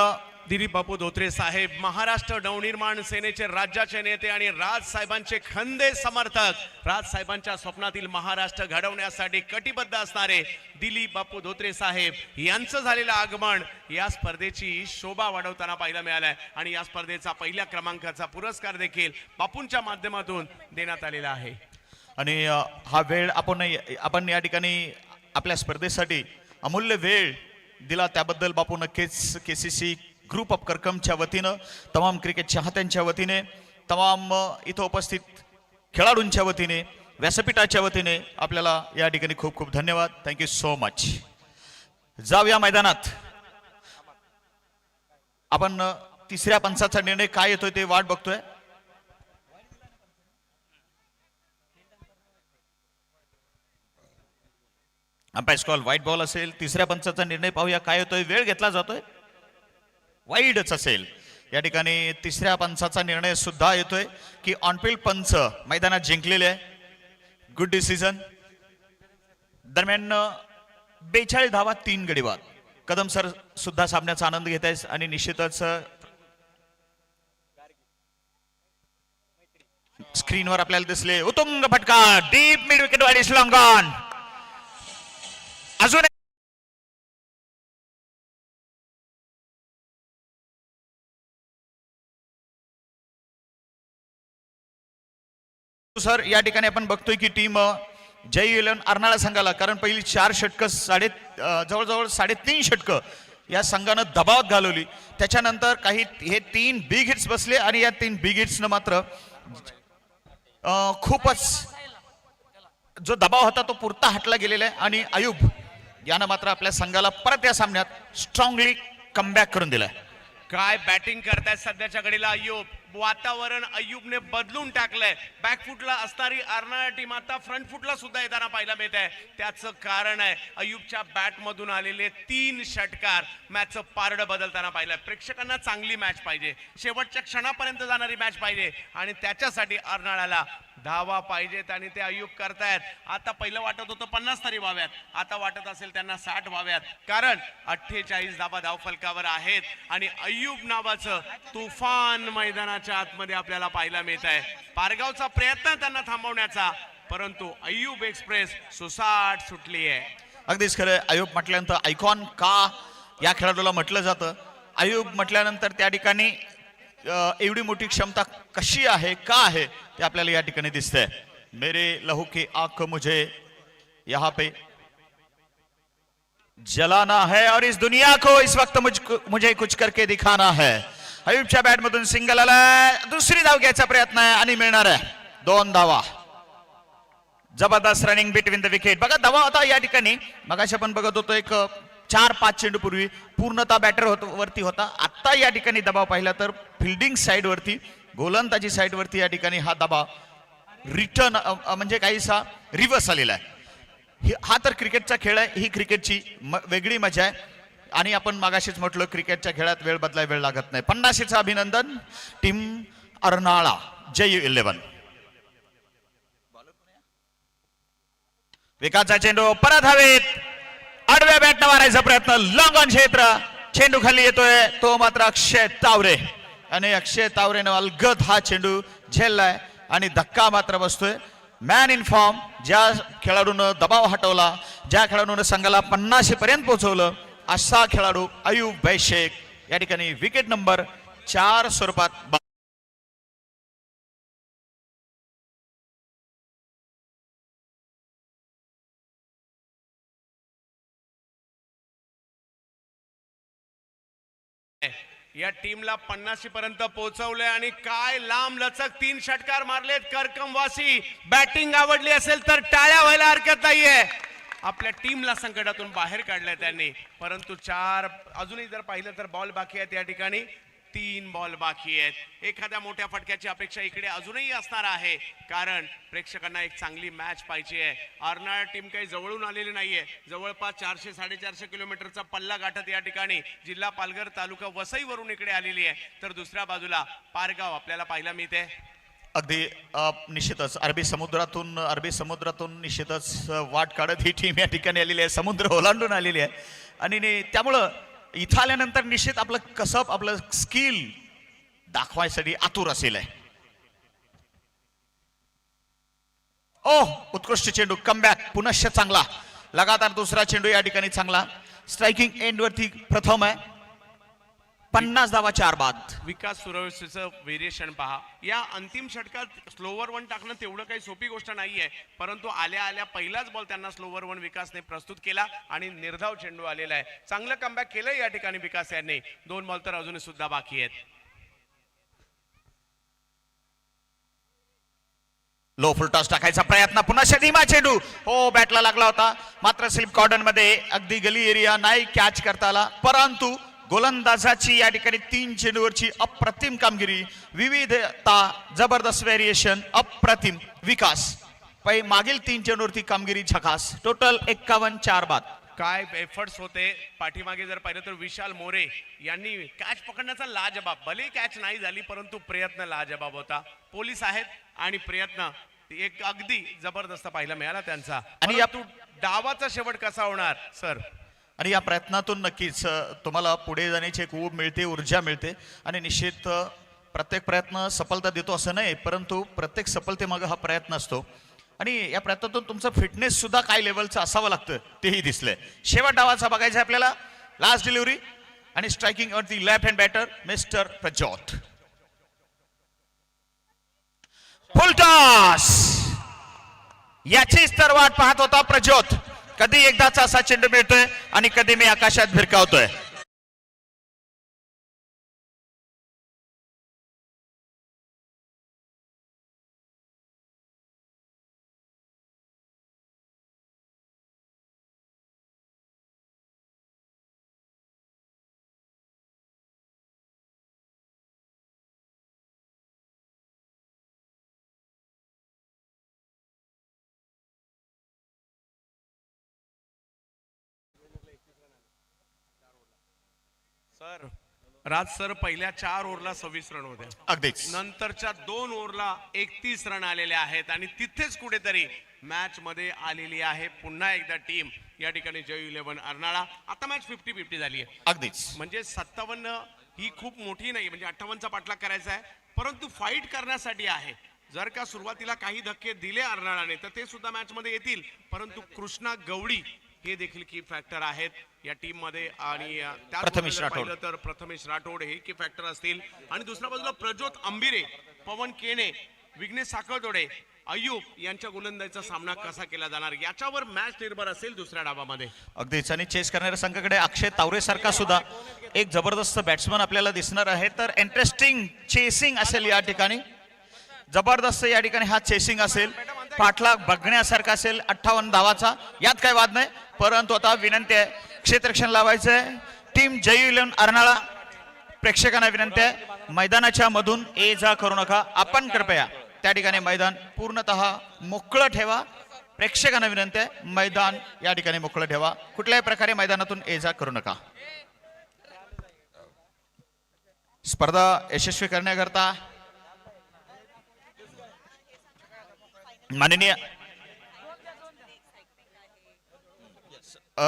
दिलीप बापू धोत्रे साहेब, महाराष्ट्र नवनिर्माण सेनेचे राज्याचे नेते आणि राज साहेबांचे खंदे समर्थक, राज साहेबांच्या स्वप्नातील महाराष्ट्र घडवण्यासाठी कटिबद्ध असणारे दिलीप बापू धोत्रे साहेब यांचं झालेलं आगमन या स्पर्धेची शोभा वाढवताना पाहायला मिळालंय. आणि या स्पर्धेचा पहिल्या क्रमांकाचा पुरस्कार देखील बापूंच्या माध्यमातून देण्यात आलेला आहे. आणि हा वेळ आपण या ठिकाणी आपल्या स्पर्धेसाठी अमूल्य वेळ दिला त्याबद्दल बापू नक्कीच केसीसी ग्रुप ऑफ करकमच्या वतीनं, तमाम क्रिकेट चाहत्यांच्या वतीने, तमाम इथं उपस्थित खेळाडूंच्या वतीने, व्यासपीठाच्या वतीने आपल्याला या ठिकाणी खूप खूप धन्यवाद. Thank you so much. जाऊया मैदानात. आपण तिसऱ्या पंचाचा निर्णय काय येतोय ते वाट बघतोय. अंपायर कॉल व्हाईट बॉल असेल. तिसऱ्या पंचाचा निर्णय पाहूया काय होतोय. वेळ घेतला जातोय, वाईडच असेल. या ठिकाणी तिसऱ्या पंचाचा निर्णय सुद्धा येतोय की ऑनफिल्ड पंच मैदानात जिंकलेले आहे. Good decision. दरम्यान 42 धावा 3 गडी बाद. कदम सर सुद्धा सामन्याचा आनंद घेत आहेत आणि निश्चितच स्क्रीनवर आपल्याला दिसले उत्तुंग फटका, deep mid wicket wide long on. अजून सर या ठिकाणी आपण बघतोय की टीम जय 11 अर्नाळा संघाला, कारण पहिली 4 षटकं जवळजवळ 3.5 षटकं या संघानं दबावात घालवली. त्याच्यानंतर काही हे 3 बिग हिट्स बसले आणि या 3 बिग हिट्सनं मात्र खूपच जो दबाव होता तो पुरता हटला गेलेला आहे. आणि अयुब यानं मात्र आपल्या संघाला परत या सामन्यात स्ट्रॉंगली कमबॅक करून दिलाय. काय बॅटिंग करतायत सध्याच्या घडीला अयुब. वातावरण अयुबने बदलून टाकलंय. बॅकफुटला असणारी अर्नाळा टीम आता फ्रंट फुटला सुद्धा येताना पाहायला मिळत आहे. त्याचं कारण आहे अयुबच्या बॅट मधून आलेले 3 षटकार मॅचचं पारडं बदलताना पाहिलं. प्रेक्षकांना चांगली मॅच पाहिजे, शेवटच्या क्षणापर्यंत जाणारी मॅच पाहिजे आणि त्याच्यासाठी अर्नाळाला धावा पाहिजेत आणि ते अयुब करतायत. आता पहिलं वाटत होतं 50 तरी व्हाव्यात, आता वाटत असेल त्यांना 60 व्हाव्यात, कारण 48 धावा धावफलकावर आहेत आणि अयुब नावाचं तुफान मैदानाच्या आतमध्ये आपल्याला पाहायला मिळत आहे. पारगावचा प्रयत्न त्यांना थांबवण्याचा, परंतु अयुब एक्सप्रेस सुसाट सुटली आहे. अगदीच खरं. अयुब म्हटल्यानंतर आयकॉन का या खेळाडूला म्हटलं जातं. अयुब म्हटल्यानंतर त्या ठिकाणी एवढी मोठी क्षमता कशी आहे, का आहे ते आपल्याला या ठिकाणी दिसतंय. मेरे लहू की आंख मुझे यहाँ पे जलाना है और इस दुनिया को इस वक्त मुझे कुछ करके दिखाना है. अयुबच्या बॅट मधून सिंगल आलाय. दुसरी धाव घ्यायचा प्रयत्न आहे आणि मिळणार आहे 2 धावा. जबरदस्त रनिंग बिटवीन द विकेट. बघा धावा होता या ठिकाणी. मगाशी आपण बघत होतो एक 4-5 चेंडू पूर्वी पूर्णतः बॅटर वरती होता. आता या ठिकाणी दबाव पाहिला तर फिल्डिंग साइड वरती, गोलंदाजी साइड वरती या ठिकाणी हा दबाव रिटर्न म्हणजे काहीसा रिव्हर्स आलेला आहे. हा तर क्रिकेटचा खेळ आहे. ही क्रिकेटची वेगळी मजा आहे. आणि आपण मागाशीच म्हटलं क्रिकेटच्या खेळात वेळ बदलाय वेळ लागत नाही. 50चं अभिनंदन टीम अर्नाळा जय 11. विकासचा चेंडू परत हवेत, आडव्या बॅटनं मारायचा प्रयत्न, लॉंग ऑन क्षेत्र, चेंडू खाली येतोय, तो मात्र अक्षय तावरे, आणि अक्षय तावरेनं अलगद हा चेंडू झेललाय आणि धक्का मात्र बसतोय. मॅन इन फॉर्म, ज्या खेळाडूनं दबाव हटवला, ज्या खेळाडूनं संघाला 50 पर्यंत पोहोचवलं, असा खेळाडू अयूब बैशेख या ठिकाणी विकेट नंबर 4 स्वरूपात. या टीमला 50 पर्यंत पोहोचवलंय आणि काय लांब लचक 3 षटकार मारलेत. करकमवासी बॅटिंग आवडली असेल तर टाळ्या व्हायला हरकत नाहीये. आपल्या टीमला संकटातून बाहेर काढलंय त्यांनी, परंतु 4 अजूनही जर पाहिलं तर बॉल बाकी आहेत या ठिकाणी, 3 बॉल बाकी आहेत. एखाद्या मोठ्या फटक्याची अपेक्षा इकडे अजूनही असणार आहे, कारण प्रेक्षकांना एक चांगली मॅच पाहिजे आहे. अर्नाळा टीम काही जवळून आलेली नाहीये, जवळपास 400-450 किलोमीटरचा पल्ला गाठत या ठिकाणी जिल्हा पालघर तालुका वसईवरून इकडे आलेली आहे. तर दुसऱ्या बाजूला पारगाव आपल्याला पाहायला मिळते. अगदी निश्चितच अरबी समुद्रातून निश्चितच वाट काढत ही टीम या ठिकाणी आलेली आहे, समुद्र ओलांडून आलेली आहे. आणि त्यामुळं इथं आल्यानंतर निश्चित आपलं कसब, आपलं स्किल दाखवायसाठी आतुर असेल आहे. उत्कृष्ट चेंडू, कमबॅक पुनश्च चांगला, लगातार दुसरा चेंडू या ठिकाणी चांगला, स्ट्रायकिंग एंड वरती प्रथम आहे, 50 धावा 4 बाद. विकास सूर्यवंशीचं व्हेरिएशन पहा. या अंतिम षटकात स्लोवर वन टाकणं तेवढं काही सोपी गोष्ट नाहीये, परंतु आल्या आल्या पहिलाच बॉल त्यांना स्लोवर वन विकासने प्रस्तुत केला आणि निर्धाव चेंडू आलेला आहे. चांगलं कमबॅक केलं या ठिकाणी विकास यांनी. 2 बॉल तर अजूनही सुद्धा बाकी आहेत. लो फुल टॉस टाकायचा प्रयत्न, पुन्हा धीमा चेंडू, बॅटला लागला होता, मात्र स्लिप कॉर्डन मध्ये अगदी गली एरिया नाही कॅच करता आला. परंतु गोलंदाजाची या ठिकाणी 3 चेंडूवरची अप्रतिम कामगिरी, विविधता, जबरदस्त व्हेरिएशन, अप्रतिम. विकास मागील 3 चेंडूवरती कामगिरी झकास, टोटल 51 4 बाद. काय एफर्ट्स होते पाठीमागे जर पाहिलं तर विशाल मोरे यांनी कॅच पकडण्याचा लाजबाब, भले कॅच नाही झाली परंतु प्रयत्न लाजबाब होता. पोलीस आहेत आणि प्रयत्न एक अगदी जबरदस्त पाहायला मिळाला त्यांचा. आणि डावाचा शेवट कसा होणार सर? आणि या प्रयत्नातून नक्कीच तुम्हाला पुढे जाण्याची एक ऊब मिळते, ऊर्जा मिळते. आणि निश्चित प्रत्येक प्रयत्न सफलता देतो असं नाही, परंतु प्रत्येक सफलतेमागे हा प्रयत्न असतो. आणि या प्रयत्नातून तुमचं फिटनेस सुद्धा काय लेवलचं असावं लागतं तेही दिसलंय. शेवट डावाचा बघायचा आपल्याला, लास्ट डिलिव्हरी आणि striking on the left hand batter mister Prajyot. Full toss, याचीच तर वाट पाहत होता प्रज्योत. कधी एकदाचा असा चेंडू मिळतोय आणि कधी मी आकाशात भिरकावतोय. सर राज सर पहिल्या 4 ओव्हरला 26 रन होते, अगदीच नंतरच्या 2 ओव्हरला 31 रन आलेले आहेत आणि तिथेच कुठेतरी मॅच मध्ये आलेली आहे पुन्हा एकदा टीम या ठिकाणी जय 11 अर्नाळा. आता मॅच 50-50 झाली आहे. अगदीच म्हणजे 57 ही खूप मोठी नाही, म्हणजे 58चा पाठलाग करायचा आहे, परंतु फाईट करण्यासाठी आहे. जर का सुरुवातीला काही धक्के दिले अर्नाळाने तर ते सुद्धा मॅच मध्ये येतील, परंतु कृष्णा गवडी हे देखील की फॅक्टर आहेत या टीम मध्ये. आणि प्रथमेश राठोड तर प्रथमेश राठोड हे की फॅक्टर असतील. आणि दुसऱ्या बाजूला प्रज्योत अंबिरे, पवन केने, विघ्नेश साखळतोडे, अय्यूब यांच्या गोलंदाजीचा सामना कसा केला जाणार याच्यावर मॅच निर्भर असेल दुसऱ्या डावामध्ये. अगदीच. आणि चेस करणाऱ्या संघाकडे अक्षय तावरे सारखा सुद्धा एक जबरदस्त बॅट्समन आपल्याला दिसणार आहे. तर इंटरेस्टिंग चेसिंग असेल या ठिकाणी, जबरदस्त या ठिकाणी हा चेसिंग असेल, पाठलाग बघण्यासारखा असेल. 58 धावाचा, यात काही वाद नाही. परंतु आता विनंती आहे, क्षेत्ररक्षण लावायचंय टीम जय 11 अर्नाळा. प्रेक्षकांना विनंती आहे, मैदानाच्या मधून ये जा करू नका. आपण कृपया त्या ठिकाणी मैदान पूर्णतः मोकळं ठेवा. प्रेक्षकांना विनंती आहे, मैदान या ठिकाणी मोकळं ठेवा. कुठल्याही प्रकारे मैदानातून ये जा करू नका. स्पर्धा यशस्वी करण्याकरता माननीय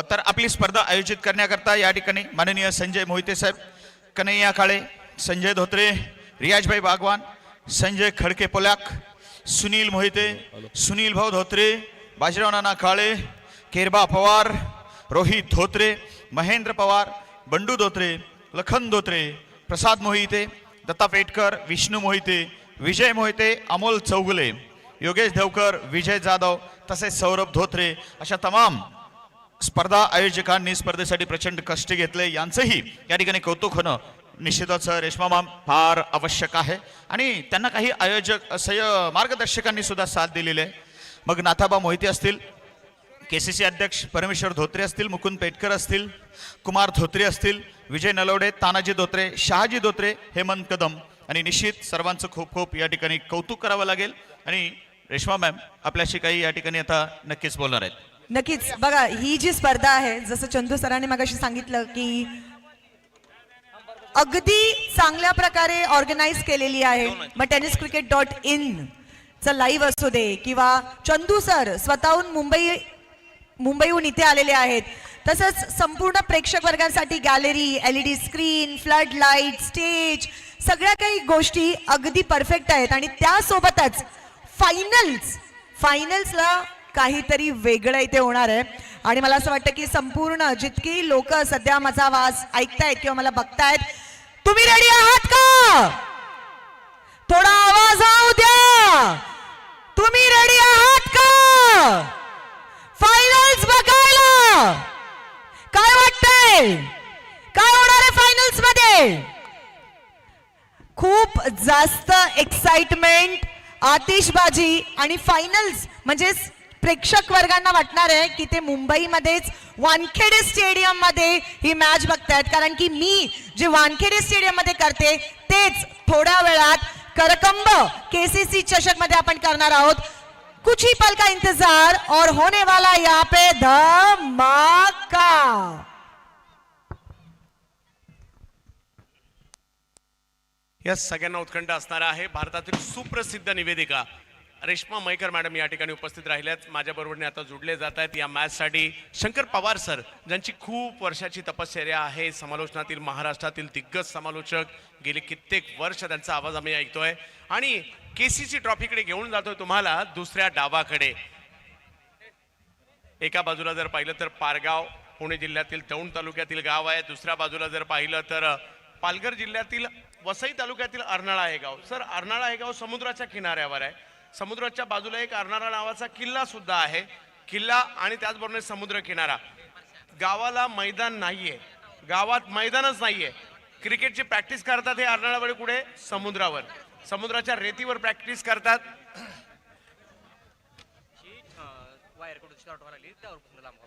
तर आपली स्पर्धा आयोजित करण्याकरता या ठिकाणी माननीय संजय मोहिते साहेब, कन्हैया काळे, संजय धोत्रे, रियाजभाई बागवान, संजय खडके पोलाक, सुनील मोहिते, सुनील भाऊ धोत्रे, बाजीराव नाना काळे, केरबा पवार, रोहित धोत्रे, महेंद्र पवार, बंडू धोत्रे, लखन धोत्रे, प्रसाद मोहिते, दत्ता पेटकर, विष्णू मोहिते, विजय मोहिते, अमोल चौगुले, योगेश देवकर, विजय जाधव तसेच सौरभ धोत्रे अशा तमाम स्पर्धा आयोजकांनी स्पर्धेसाठी प्रचंड कष्ट घेतले, यांचंही या ठिकाणी कौतुक होणं निश्चितच रेश्मा मॅम फार आवश्यक आहे. आणि त्यांना काही आयोजक मार्गदर्शकांनी सुद्धा साथ दिलेली आहे. मग नाथाबा मोहिते असतील, KCC अध्यक्ष परमेश्वर धोत्रे असतील, मुकुंद पेटकर असतील, कुमार धोत्रे असतील, विजय नलवडे, तानाजी धोत्रे, शहाजी धोत्रे, हेमंत कदम, आणि निश्चित सर्वांचं खूप खूप या ठिकाणी कौतुक करावं लागेल. आणि रेश्मा मॅम आपल्याशी काही या ठिकाणी आता नक्कीच बोलणार आहेत. नक्कीच. बघा, ही जी स्पर्धा आहे, जसं चंदू सरांनी मगाशी सांगितलं की अगदी चांगल्या प्रकारे ऑर्गनाईज केलेली आहे. मग tenniscricket.in चा लाईव्ह असू दे किंवा चंदू सर स्वतःहून मुंबईहून इथे आलेले आहेत, तसंच संपूर्ण प्रेक्षक वर्गांसाठी gallery, LED screen, flood light, stage, सगळ्या काही गोष्टी अगदी परफेक्ट आहेत. आणि त्यासोबतच फायनल्सला काहीतरी वेगळं इथे होणार आहे. आणि मला असं वाटतं की संपूर्ण जितकी लोक सध्या माझा आवाज ऐकतायत किंवा मला बघतायत, तुम्ही रेडी आहात का? थोडा आवाज आऊ द्या. तुम्ही रेडी आहात का फायनल्स बघायला? काय वाटतंय, काय होणार आहे फायनल्स मध्ये? खूप जास्त एक्साइटमेंट, आतिषबाजी, आणि फायनल्स म्हणजे प्रेक्षक वर्गांना वाटणार आहे की ते मुंबईमध्येच वानखेडे स्टेडियम मध्ये ही मॅच बघतायत. कारण की मी जे वानखेडे स्टेडियम मध्ये करते तेच थोड्या वेळात करकंब KCC चषक मध्ये आपण करणार आहोत. कुछ ही पल का इंतजार और होने वाला यहाँ पे धमाका. या सगळ्यांना उत्कंठ असणार आहे. भारतातील सुप्रसिद्ध निवेदिका रेश्मा मयेकर मॅडम या ठिकाणी उपस्थित राहिल्यात. माझ्या बरोबरने आता जुडले जात आहेत या मॅच साठी शंकर पवार सर, ज्यांची खूप वर्षाची तपश्चर्या आहे. समालोचनातील महाराष्ट्रातील दिग्गज समालोचक, गेली कित्येक वर्ष त्यांचा आवाज आम्ही ऐकतोय. आणि KCC ट्रॉफीकडे घेऊन जातोय तुम्हाला दुसऱ्या डावाकडे. एका बाजूला जर पाहिलं तर पारगाव पुणे जिल्ह्यातील दौंड तालुक्यातील गाव आहे. दुसऱ्या बाजूला जर पाहिलं तर पालघर जिल्ह्यातील वसई तालुक्यातील अर्नाळा हे गाव. सर, अर्नाळा हे गाव समुद्राच्या किनाऱ्यावर आहे. समुद्राच्या बाजूला एक अर्नाळा नावाचा किल्ला सुद्धा आहे. किल्ला आणि त्याचबरोबर समुद्र किनारा. गावाला मैदान नाहीये, गावात मैदानच नाहीये. क्रिकेटची प्रॅक्टिस करतात हे अर्नाळाकडे कुठे? समुद्रावर, समुद्राच्या रेतीवर प्रॅक्टिस करतात.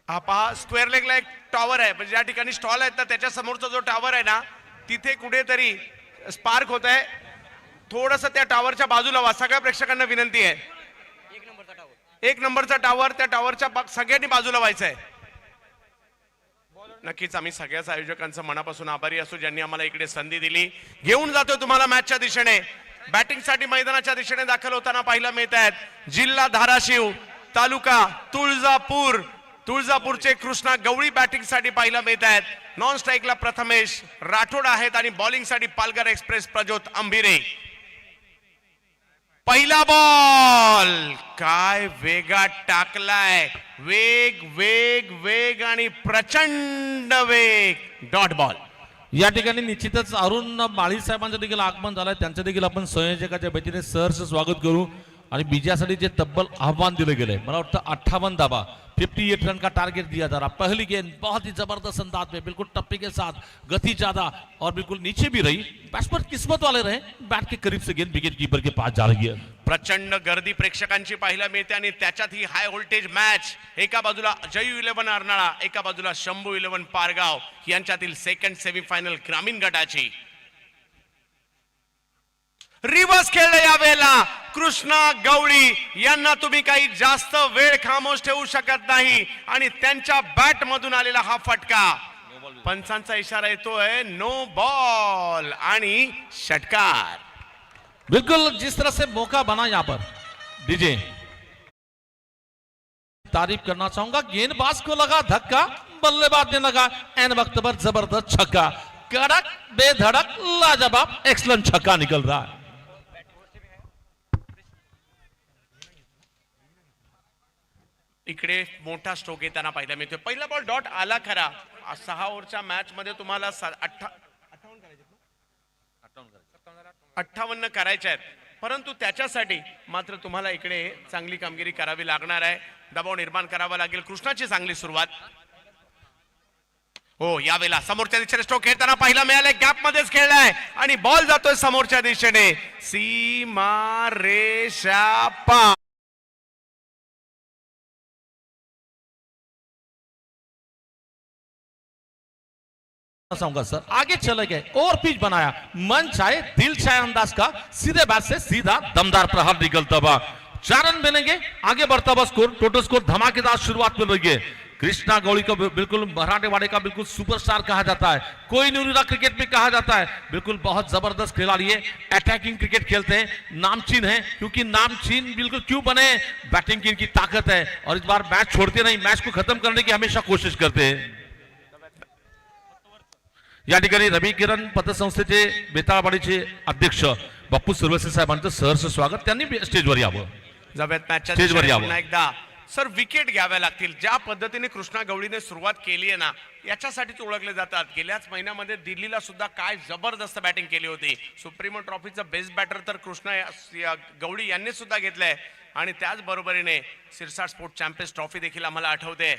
हा पहा, स्क्वेअर लेगला एक टॉवर आहे, म्हणजे ज्या ठिकाणी स्टॉल आहेत ना त्याच्या समोरचा जो टॉवर आहे ना, तिथे कुठेतरी स्पार्क होत आहे. थोडस त्या टॉवरच्या बाजूला वा. सगळ्या प्रेक्षकांना विनंती आहे, एक नंबरचा टॉवर, त्या टॉवरच्या सगळ्यांनी बाजूला व्हायचं आहे. नक्कीच आम्ही सगळ्याच आयोजकांचं मनापासून आभारी असू ज्यांनी आम्हाला इकडे संधी दिली. घेऊन जातो तुम्हाला मॅचच्या दिशेने. बॅटिंगसाठी मैदानाच्या दिशेने दाखल होताना पाहायला मिळत आहेत जिल्हा धाराशिव, तालुका तुळजापूर, तुळजापूरचे कृष्णा गवळी बॅटिंगसाठी पाहायला मिळत आहेत. नॉन स्ट्राईकला प्रथमेश राठोड आहेत आणि बॉलिंगसाठी पालघर एक्सप्रेस प्रज्योत अंभिरे. पहिला बॉल, काय वेगात टाकलाय, वेग वेग वेग आणि प्रचंड वेग. Dot ball. या ठिकाणी निश्चितच अरुण माळी साहेबांचं देखील आगमन झालंय. त्यांचं देखील आपण संयोजकाच्या वतीने सहर्ष स्वागत करू. आणि बीजासाठी जे तब्बल आव्हान दिलं गेलंय, मला वाटतं 58 धावा, 58 रन का टारगेट दिया जा रहा. पहली गेंद बहुत ही जबरदस्त अंदाज में, बिल्कुल टप्पे के साथ, गति ज्यादा और बिल्कुल नीचे भी रही. बैट्समैन किस्मत वाले रहे, बैट के करीब से गेंद विकेट कीपर के पास जा रही है. प्रचंड गर्दी प्रेक्षकांची पाहायला मिळते आणि त्याच्यात ही हाय व्होल्टेज मॅच. एका बाजूला जयू 11 अर्नाळा, एका बाजूला शंभू 11 पारगाव यांच्यातील सेकंड सेमीफायनल ग्रामीण गटाची. रिव्हर्स खेळलं यावेळेला. कृष्णा गवळी यांना तुम्ही काही जास्त वेळ खामोश ठेवू शकत नाही आणि त्यांच्या बॅट मधून आलेला हा फटका. पंचांचा इशारा येतोय नो बॉल आणि षटकार. बिल्कुल जिस तरह से मौका बना यहाँ पर डीजे तारीफ करना चाहूंगा, गेंदबाज को लगा धक्का, बल्लेबाज ने लगा एन वक्त पर जबरदस्त छक्का, कड़क बेधड़क लाजवाब एक्सलेंट छक्का निकल रहा है। इकडे मोठा स्ट्रोक येताना पाहिला मिळतोय. पहिला बॉल डॉट आला खरा. 6 ओव्हरच्या मॅच मध्ये तुम्हाला 58 करायचे आहेत, परंतु त्याच्यासाठी मात्र तुम्हाला इकडे चांगली कामगिरी करावी लागणार आहे. दबाव निर्माण करावा लागेल. कृष्णाची चांगली सुरुवात. हो, यावेळेला समोरच्या दिशेने स्ट्रोक खेळताना पाहिला मिळालाय. गॅप मध्येच खेळलाय आणि बॉल जातोय समोरच्या दिशेने. सीमा रेषा पार. चाहूंगा सर, आगे चले गए और पिच बनाया, मन चाहे दिल चाहे अंदाज का सीधे बैट से सीधा दमदार प्रहार निकलता हुआ 4 रन बनेंगे, आगे बढ़ता हुआ स्कोर, टोटल स्कोर धमाकेदार शुरुआत मिल रही है। कृष्णा गौड़ी को बिल्कुल मराठेवाड़े का बिल्कुल सुपरस्टार कहा जाता है, कोई न्यूरीला क्रिकेट में कहा जाता है, बिल्कुल बहुत जबरदस्त खिलाड़ी है, अटैकिंग क्रिकेट खेलते हैं, नामचीन है, क्योंकि नामचीन बिल्कुल क्यों बने, बैटिंग की इनकी ताकत है और इस बार मैच छोड़ते नहीं, मैच को खत्म करने की हमेशा कोशिश करते हैं। या ठिकाणी रवी किरण पतसंस्थेचे बेताळवाडीचे अध्यक्ष बाप्पू सुरवसे साहेबांचं सहर्ष स्वागत, त्यांनी स्टेजवर यावं. जाव्यात मॅचच्या स्टेजवर यावं. पुन्हा एकदा सर विकेट घ्याव्या लागतील. ज्या पद्धतीने कृष्णा गवळीने सुरुवात केली आहे ना, याच्यासाठीच ओळखले जातात. गेल्याच महिन्यामध्ये दिल्लीला सुद्धा काय जबरदस्त बॅटिंग केली होती. सुप्रीमो ट्रॉफीचा बेस्ट बॅटर तर कृष्णा गवळी यांनी सुद्धा घेतलंय आणि त्याच बरोबरीने सिरसा स्पोर्ट चॅम्पियन्स ट्रॉफी देखील आम्हाला आठवते.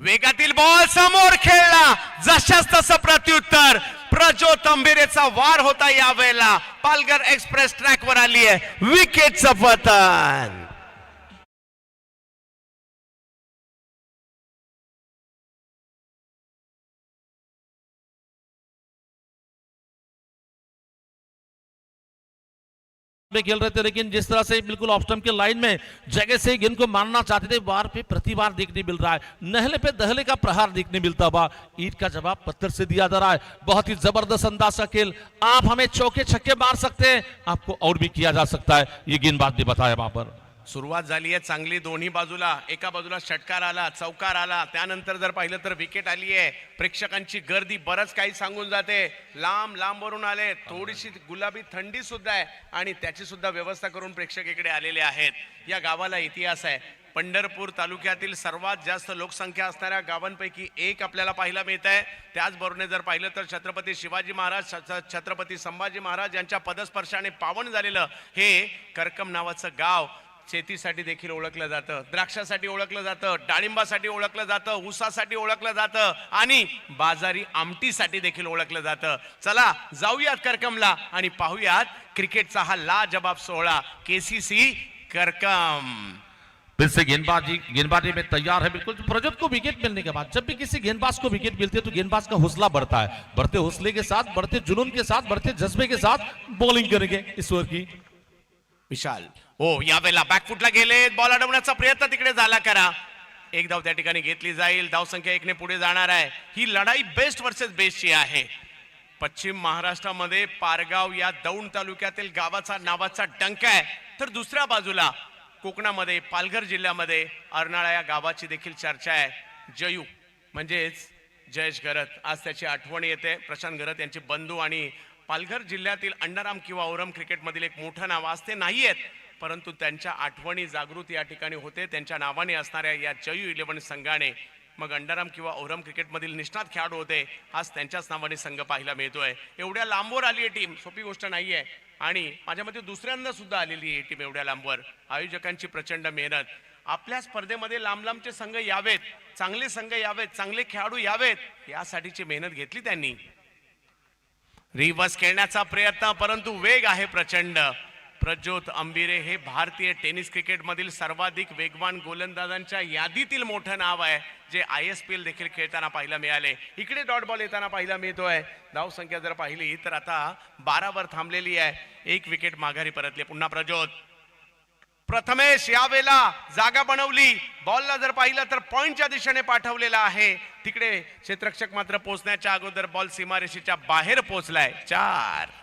वेगातील बॉल समोर खेळला, जशाच तसं प्रत्युत्तर. प्रज्योत अंबिरेचा वार होता यावेळेला. पालघर एक्सप्रेस ट्रॅकवर आली आहे, विकेटचं पतन. में खेल रहे थे, लेकिन जिस तरह से बिल्कुल ऑफ स्टंप के लाइन में जगह से गेंद को मारना चाहते थे, वार पे प्रतिवार देखने मिल रहा है, नहले पे दहले का प्रहार देखने मिलता हुआ, ईट का जवाब पत्थर से दिया जा रहा है. बहुत ही जबरदस्त अंदाज का खेल. आप हमें चौके छक्के मार सकते हैं, आपको और भी किया जा सकता है, ये गेंदबाज ने बताया वहां पर. सुरुवात झाली आहे चांगली दोन्ही बाजूला. एका बाजूला षटकार आला, चौकार आला, त्यानंतर जर पाहिलं तर विकेट आली आहे. प्रेक्षकांची गर्दी बरंच काही सांगून जाते. लांब लांबवरून आले, थोडीशी गुलाबी थंडी सुद्धा आहे आणि त्याची सुद्धा व्यवस्था करून प्रेक्षक इकडे आलेले आहेत. या गावाला इतिहास आहे. पंढरपूर तालुक्यातील सर्वात जास्त लोकसंख्या असणाऱ्या गावांपैकी एक आपल्याला पाहायला मिळत आहे. त्याचबरोबर जर पाहिलं तर छत्रपती शिवाजी महाराज, छत्रपती संभाजी महाराज यांच्या पदस्पर्शाने पावन झालेलं हे करकम नावाचं गाव शेतीसाठी देखील ओळखलं जातं, द्राक्षासाठी ओळखलं जातं, डाळिंबासाठी ओळखलं जातं, ऊसासाठी ओळखलं जातं आणि बाजारी आमटीसाठी देखील ओळखलं जातं. चला जाऊयात करकमला आणि पाहूयात क्रिकेटचा हा लाजवाब सोहळा. केसीसी करकम फिर से गेंदबाजी में तैयार है बिल्कुल. प्रज्योत को विकेट मिलने के बाद जब भी किसी गेंदबाज को विकेट मिलती है तो गेंदबाज का हौसला बढ़ता है. बढ़ते हौसले के साथ, बढ़ते जुनून के साथ, बढ़ते जज्बे के साथ बॉलिंग करेंगे ईश्वर की. विशाल हो, यावेळेला बॅकफुटला गेले, बॉल अडवण्याचा प्रयत्न तिकडे झाला करा. एक धाव त्या ठिकाणी घेतली जाईल. धाव संख्या 1 ने पुढे जाणार आहे. ही लढाई बेस्ट वर्सेस बेस्टची आहे. पश्चिम महाराष्ट्रामध्ये पारगाव या दौंड तालुक्यातील गावाचा नावाचा डंका आहे, तर दुसऱ्या बाजूला कोकणामध्ये पालघर जिल्ह्यामध्ये अर्नाळा या गावाची देखील चर्चा आहे. जयू म्हणजेच जयेश घरत, आज त्याची आठवण येते. प्रशांत घरत यांचे बंधू आणि पालघर जिल्ह्यातील अंडाराम किंवा औरम क्रिकेटमधील एक मोठं नाव असते नाही आहेत, परंतु त्यांच्या आठवणी जागृत या ठिकाणी होते. त्यांच्या नावाने असणाऱ्या या जयू 11 संघाने मग अंडाराम किंवा औरम क्रिकेटमधील निष्णात खेळाडू होते, आज त्यांच्याच नावाने संघ पाहायला मिळतोय. एवढ्या लांबवर आली आहे टीम, सोपी गोष्ट नाहीये आणि माझ्या मते दुसऱ्यांदा सुद्धा आलेली आहे टीम एवढ्या लांबवर. आयोजकांची प्रचंड मेहनत. आपल्या स्पर्धेमध्ये लांब लांबचे संघ यावेत, चांगले संघ यावेत, चांगले खेळाडू यावेत, यासाठीची मेहनत घेतली त्यांनी. रिव्हर्स खेळण्याचा प्रयत्न, परंतु वेग आहे प्रचंड. प्रज्योत अंबिरे हे भारतीय टेनिस क्रिकेटमधील सर्वाधिक वेगवान गोलंदाजांच्या यादीतील मोठं नाव आहे, जे ISPL देखील खेळताना पाहायला मिळाले. इकडे डॉट बॉल येताना पाहायला मिळतोय. धाव संख्या जर पाहिली तर आता 12 वर थांबलेली आहे. 1 विकेट माघारी परतले. पुन्हा प्रज्योत. प्रथमेश यावेळेला जागा बनवली. बॉलला जर पाहिलं तर पॉइंटच्या दिशेने पाठवलेला आहे. तिकडे क्षेत्ररक्षक मात्र पोहोचण्याच्या अगोदर बॉल सीमारेषेच्या बाहेर पोहोचलाय. 4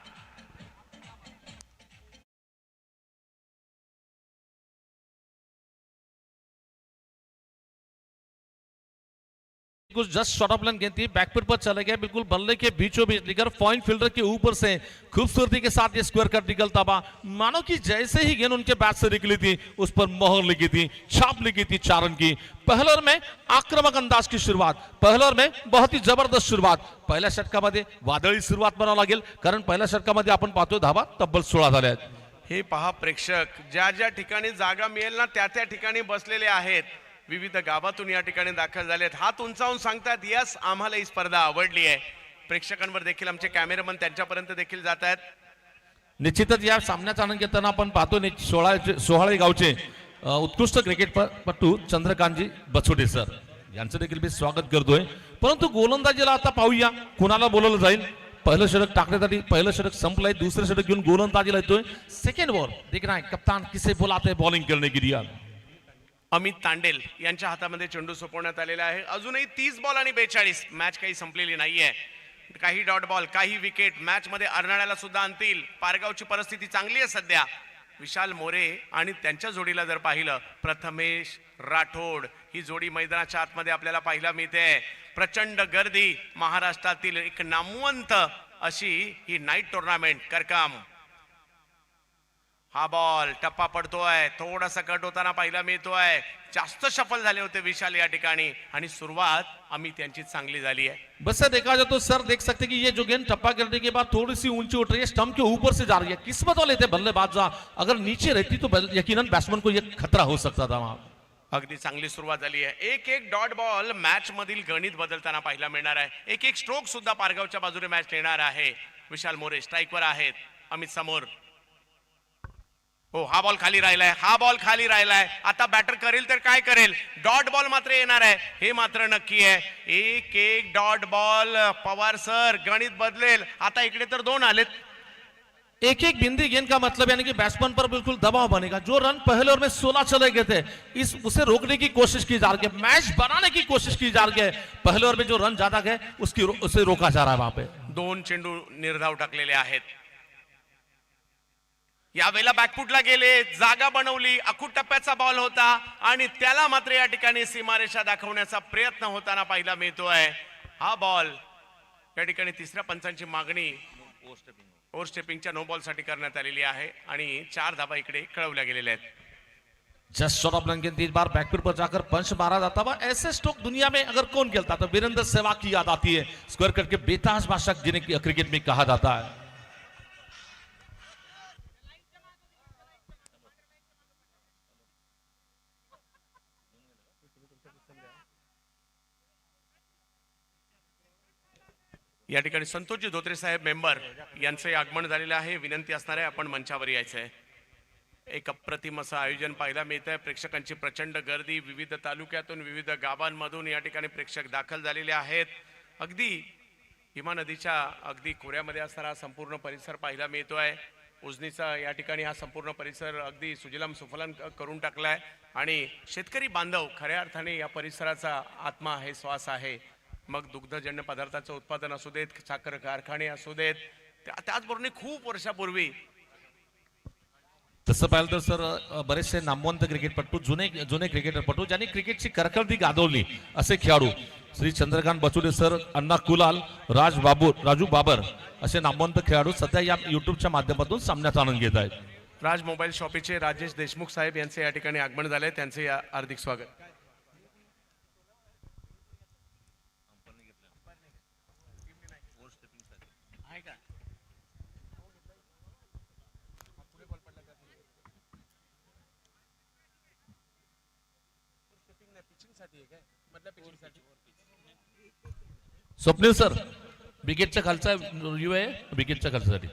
बिल्कुल जस्ट शॉर्ट ऑफ लाइन गेंद थी, बैकफुट पर चले गए, बिल्कुल बल्ले के बीचों बीच लेकर पॉइंट फील्डर के ऊपर से खूबसूरती के साथ ये स्क्वायर कट निकलता हुआ, मानो कि जैसे ही गेंद उनके बैट से निकली थी उस पर मोहर लगी थी, छाप लगी थी 4 रन की। पहल्या ओव्हर में आक्रमक अंदाज की सुरुवात, पहिल्या ओव्हर में बहुत ही जबरदस्त सुरुवात, पहिल्या षटकामध्ये वादळी सुरुवात म्हणावं लागेल, कारण पहिल्या षटकामध्ये आपण पाहतो धावा तब्बल 16 झाल्या आहेत. हे पहा प्रेक्षक, ज्या ज्या ठिकाणी जागा मिळेल ना त्या त्या ठिकाणी बसलेले आहेत, विविध गावातून या ठिकाणी दाखल झालेत, हात उंचावून सांगतात यस आम्हाला ही स्पर्धा आवडली आहे. प्रेक्षकांवर देखील आमचे कॅमेरामन त्यांच्यापर्यंत देखील जात आहेत. निश्चितच या सामन्याचा आनंद घेताना आपण पाहतो सोहाळे गावचे उत्कृष्ट क्रिकेटपटू चंद्रकांतजी बछोडे सर यांचं देखील मी स्वागत करतोय. परंतु गोलंदाजीला आता पाहूया कुणाला बोलवलं जाईल. पहिलं षटक टाकण्यासाठी पहिलं षटक संपलंय, दुसरं षटक घेऊन गोलंदाजीला येतोय. सेकंड बॉल देखना है कप्तान किसे बुलाते बॉलिंग करने के लिए. अमित तांडेल यांच्या हातामध्ये चेंडू सोपवण्यात आलेला आहे. अजूनही 30 बॉल आणि 42, मॅच काही संपलेली नाहीये. काही डॉट बॉल, काही विकेट मॅच मध्ये अर्नाळ्याला सुद्धा आणतील. पारगावची परिस्थिती चांगली आहे सध्या. विशाल मोरे आणि त्यांच्या जोडीला जर पाहिलं प्रथमेश राठोड, ही जोडी मैदानाच्या आतमध्ये आपल्याला पाहायला मिळते. प्रचंड गर्दी, महाराष्ट्रातील एक नामवंत अशी ही नाईट टुर्नामेंट करकाम. हा बॉल टप्पा पडतोय, थोडासा कट होताना पाहायला मिळतोय. जास्त सफल झाले होते विशाल या ठिकाणी आणि सुरुवात अमित त्यांची चांगली झाली है. बस देखा जाए तो सर देख सकते हैं कि ये जो गेंद टप्पा करने के बाद थोड़ी सी ऊंची उठ रही है, स्टंप के ऊपर से जा रही है. किस्मत वाले थे बल्लेबाज, अगर नीचे रहती तो यकीनन बैट्समैन को ये खतरा हो सकता था. वहां अगदी चांगली सुरुवात झाली आहे. एक एक डॉट बॉल मॅच मधील गणित बदलताना पाहायला मिळणार आहे. एक एक स्ट्रोक सुद्धा पारगावच्या बाजूने मॅच येणार आहे. विशाल मोरे स्ट्राईकवर आहेत, अमित समोर. हो, हा बॉल खाली राहिलाय, हा बॉल खाली राहिलाय. आता बॅटर करेल तर काय करेल, डॉट बॉल मात्र येणार आहे हे मात्र नक्की आहे. एक एक डॉट बॉल. पवार सर गणित बदलेल. आता इकडे तर 2 आलेत. एक एक बिंदी गेंद का मतलब यानी कि बैट्समैन पर बिल्कुल दबाव बनेगा. जो रन पहले ओवर में 16 चले गए थे, उसे रोकने की कोशिश की जा रही है, मैच बनाने की कोशिश की जा रही है. पहले ओवर में जो रन ज्यादा गए उसे रोका जा रहा है. वहां पे 2 चेंडू निर्धाव टाकलेले आहेत. यावेळेला बॅकफुटला गेले, जागा बनवली, अखूट टप्प्याचा बॉल होता आणि त्याला मात्र या ठिकाणी सीमारेषा दाखवण्याचा प्रयत्न होताना पाहायला मिळतोय. हा बॉल या ठिकाणी तिसऱ्या पंचांची मागणी ओव्हर स्टेपिंगच्या नो बॉल साठी करण्यात आलेली आहे आणि 4 धावा इकडे कळवल्या गेलेल्या आहेत. जस्ट शॉट ऑफ लंकेन 3 बार बैकफुट पर जाकर पंच मारा जाता है. ऐसे स्ट्रोक दुनिया में अगर कौन खेलता तो वीरेंद्र सहवाग की याद आती है. स्क्वायर कट के बेताज बादशाह जिन्हें क्रिकेट में कहा जाता है. या ठिकाणी संतोषजी धोत्रे साहेब मेंबर यांचे आगमन झालेले आहे. विनंती असणार आहे आपण मंचावर यायचं आहे. एक अप्रतिम असं आयोजन पाहायला मिळत आहे. प्रेक्षकांची प्रचंड गर्दी, विविध तालुक्यातून विविध गावांमधून या ठिकाणी प्रेक्षक दाखल झालेले आहेत. अगदी भीमा नदीच्या अगदी खोऱ्यामध्ये असणारा संपूर्ण परिसर पाहायला मिळतोय. उजनीचा या ठिकाणी हा संपूर्ण परिसर अगदी सुजलाम सुफलाम करून टाकलाय आणि शेतकरी बांधव खऱ्या अर्थाने या परिसराचा आत्मा आहे, श्वास आहे. मग दुग्धजन्य पदार्थाचं उत्पादन असू देत, साखर कारखाने असू देत, त्याचबरोबर खूप वर्षापूर्वी तसं पाहिलं तर सर बरेचसे नामवंत क्रिकेटपटू, जुने क्रिकेटपटू ज्यांनी क्रिकेटची करकर्दी गाजवली असे खेळाडू श्री चंद्रकांत बछोडे सर, अण्णा कुलाल, राजू बाबर असे नामवंत खेळाडू सध्या या युट्यूबच्या माध्यमातून सामन्याचा आनंद घेत आहेत. राज मोबाईल शॉपीचे राजेश देशमुख साहेब यांचे या ठिकाणी आगमन झाले, त्यांचे हार्दिक स्वागत. स्वप्नील सर विकेटच्या खालचा रिव्ह्यू आहे. विकेटच्या खालच्यासाठी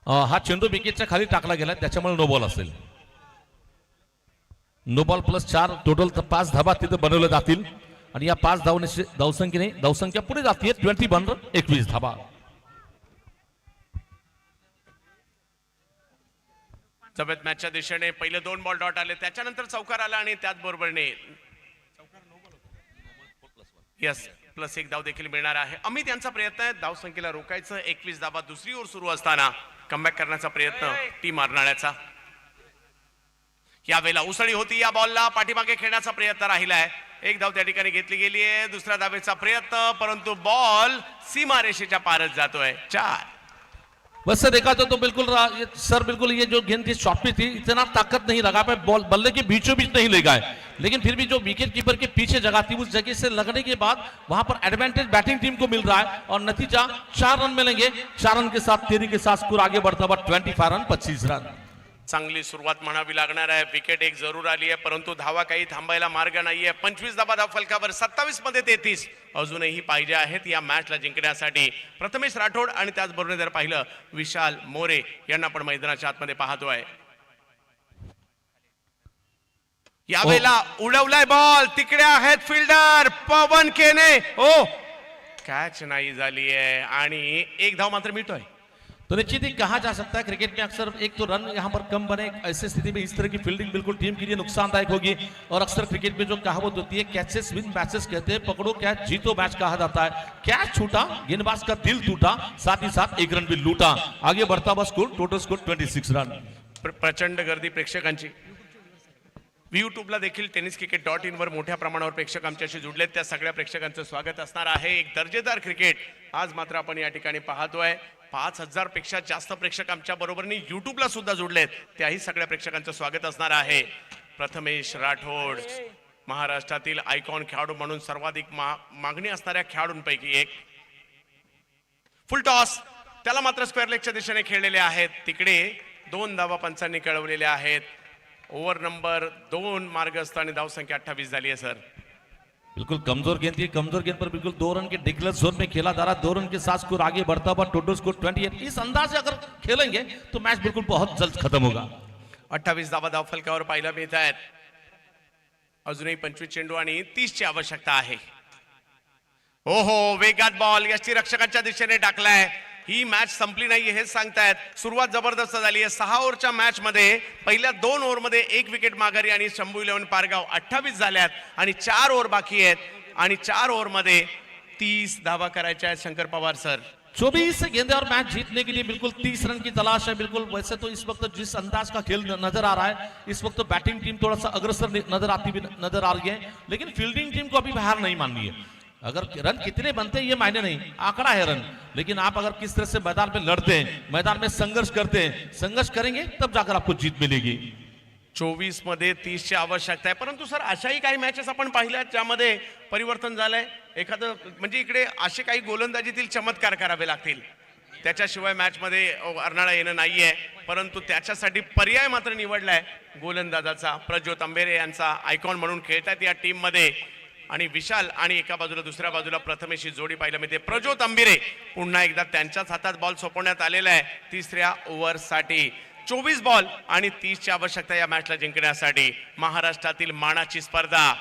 हा चेंडू विकेटच्या खाली टाकला गेला, त्याच्यामुळे नो बॉल असेल. नो बॉल +4 टोटल 5 धाबा तिथे बनवले जातील आणि या 5 धावसंख्या पुढे जाते. 21 रन 21 धाबा. जबत मॅचच्या दिशेने पहिले 2 बॉल डॉट आले, त्याच्यानंतर चौकार आला आणि त्याचबरोबरने यस +1 धाव देखील मिळणार आहे. अमित यांचा प्रयत्न आहे धाव संख्येला रोखायचं. 21 धावा. दुसरी ओव्हर सुरू असताना कमबॅक करण्याचा प्रयत्न टीम अर्नाळ्याचा. यावेळेला उसळी होती, या बॉलला पाठीमागे खेळण्याचा प्रयत्न राहिलाय. एक धाव त्या ठिकाणी घेतली गेली आहे. दुसऱ्या धावेचा प्रयत्न, परंतु बॉल सीमारेषेच्या पारच जातोय. 4. वैसे देखा तो बिल्कुल सर बिल्कुल ये जो गेंद थी शॉट पे थी, इतना ताकत नहीं लगा पे, बॉल बल्ले के बीचों बीच नहीं ले गए, लेकिन फिर भी जो विकेट कीपर के पीछे जगह थी उस जगह से लगने के बाद वहां पर एडवांटेज बैटिंग टीम को मिल रहा है और नतीजा 4 रन मिलेंगे. 4 रन के साथ तेरी के साथ स्कोर आगे बढ़ता हुआ 25 रन 25 रन. चांगली सुरुवात म्हणावी लागणार आहे. विकेट एक जरूर आली आहे, परंतु धावा काही थांबायला मार्ग नाहीये. 25 धावा धाव फलकावर, 27 मध्ये 33 अजूनही पाहिजे आहेत या मॅचला जिंकण्यासाठी. प्रथमेश राठोड आणि त्याचबरोबर जर पाहिलं विशाल मोरे यांना पण मैदानाच्या आतमध्ये पाहतोय. यावेळेला उडवलाय बॉल, तिकडे आहेत फिल्डर पवन केने. ओ कॅच नाही झाली आहे आणि एक धाव मात्र मिळतोय. तो निश्चित ही कहा जा सकता है क्रिकेट में अक्सर एक तो रन यहाँ पर कम बने, ऐसी स्थिति में इस तरह की फील्डिंग बिल्कुल टीम के लिए नुकसानदायक होगी. और अक्सर क्रिकेट में जो कहावत होती है कैचेस विन मैचेस कहते हैं, पकड़ो कैच जीतो मैच कहा जाता है. कैच छूटा, गेंदबाज का दिल टूटा, साथ ही साथ एक रन भी लूटा. आगे बढ़ता हुआ स्कोर, टोटल स्कोर 26 रन. प्रचंड गर्दी प्रेक्षकांची. यूट्यूबला देखील tenniscricket.in वर मोठ्या प्रमाणावर प्रेक्षक आमच्याशी जुडलेत. त्या सगळ्या प्रेक्षकांचं स्वागत असणार आहे. एक दर्जेदार क्रिकेट आज मात्र आपण या ठिकाणी पाहतोय. 5000 पेक्षा जास्त प्रेक्षक आमच्या बरोबरनी युट्यूबला सुद्धा जुडलेत. त्याही सगळ्या प्रेक्षकांचं स्वागत असणार आहे. प्रथमेश राठोड महाराष्ट्रातील आयकॉन खेळाडू म्हणून सर्वाधिक मागणी असणाऱ्या खेळाडूंपैकी एक. फुल टॉस, त्याला मात्र स्क्वेअर लेगच्या दिशेने खेळलेले आहेत. तिकडे 2 धावा पंचांनी कळवलेल्या आहेत. ओव्हर नंबर 2 मार्गस्थ आणि धावसंख्या 28 झाली आहे. सर बिल्कुल कमजोर गेंद थी, कमजोर गेंद पर बिल्कुल 2 रन के डिक्लेयर जोन में खेला जा रहा. 2 रन के साथ स्कोर आगे बढ़ता हुआ, टोटल स्कोर 28. इस अंदाज से अगर खेलेंगे तो मैच बिल्कुल बहुत जल्द खत्म होगा. 28 धावा धाव फलकावर पाहायला मिळत आहेत. अजूनही 25 चेंडू आणि 30 ची आवश्यकता आहे. ओहो वेगात बॉल यष्टीरक्षकांच्या दिशेने टाकलाय. ही मॅच संपली नाही हेच सांगतायत. सुरुवात जबरदस्त झाली आहे. 6 ओव्हरच्या मॅच मध्ये पहिल्या 2 ओव्हर मध्ये 1 विकेट माघारी आणि शंभू 11 पारगाव 28 झाल्यात आणि 4 ओव्हर बाकी आहेत आणि 4 ओव्हर मध्ये 30 धावा करायच्या आहेत. शंकर पवार सर 24 गेंदे और मैच जीतने के लिए बिल्कुल 30 रन की तलाश है. बिल्कुल वैसे तो इस वक्त जिस अंदाज का खेल नजर आ रहा है, इस वक्त बैटिंग टीम थोड़ा सा अग्रसर नजर आ रही है, लेकिन फील्डिंग टीम को अभी हार नहीं माननी है. अगर रन कितने बनते हैं ये मायने नहीं, आंकड़ा है रन, लेकिन आप अगर किस तरह से मैदान में लड़ते हैं, मैदान में संघर्ष करते हैं, संघर्ष करेंगे तब जाकर आपको जीत मिलेगी. 24 मध्ये 30 ची आवश्यकता आहे. परंतु सर अशाही काही मॅचेस आपण पाहिल्या ज्यामध्ये परिवर्तन झालंय. एखादं म्हणजे इकडे असे काही गोलंदाजीतील चमत्कार करावे लागतील, त्याच्याशिवाय मॅच मध्ये अर्नाळा येणं नाहीये. परंतु त्याच्यासाठी पर्याय मात्र निवडलाय गोलंदाजाचा. प्रज्योत अंबेरे यांचा आयकॉन म्हणून खेळतात या टीम मध्ये आणि विशाल आणि एका बाजूला दुसऱ्या बाजूला प्रथमेशी जोडी पाहायला मिळते. प्रज्योत अंबिरे पुन्हा एकदा त्यांच्याच हातात बॉल सोपवण्यात आलेला आहे 3ऱ्या ओव्हरसाठी. 24 बॉल आणि 30 ची आवश्यकता या मॅचला जिंकण्यासाठी. महाराष्ट्रातील मानाची स्पर्धा.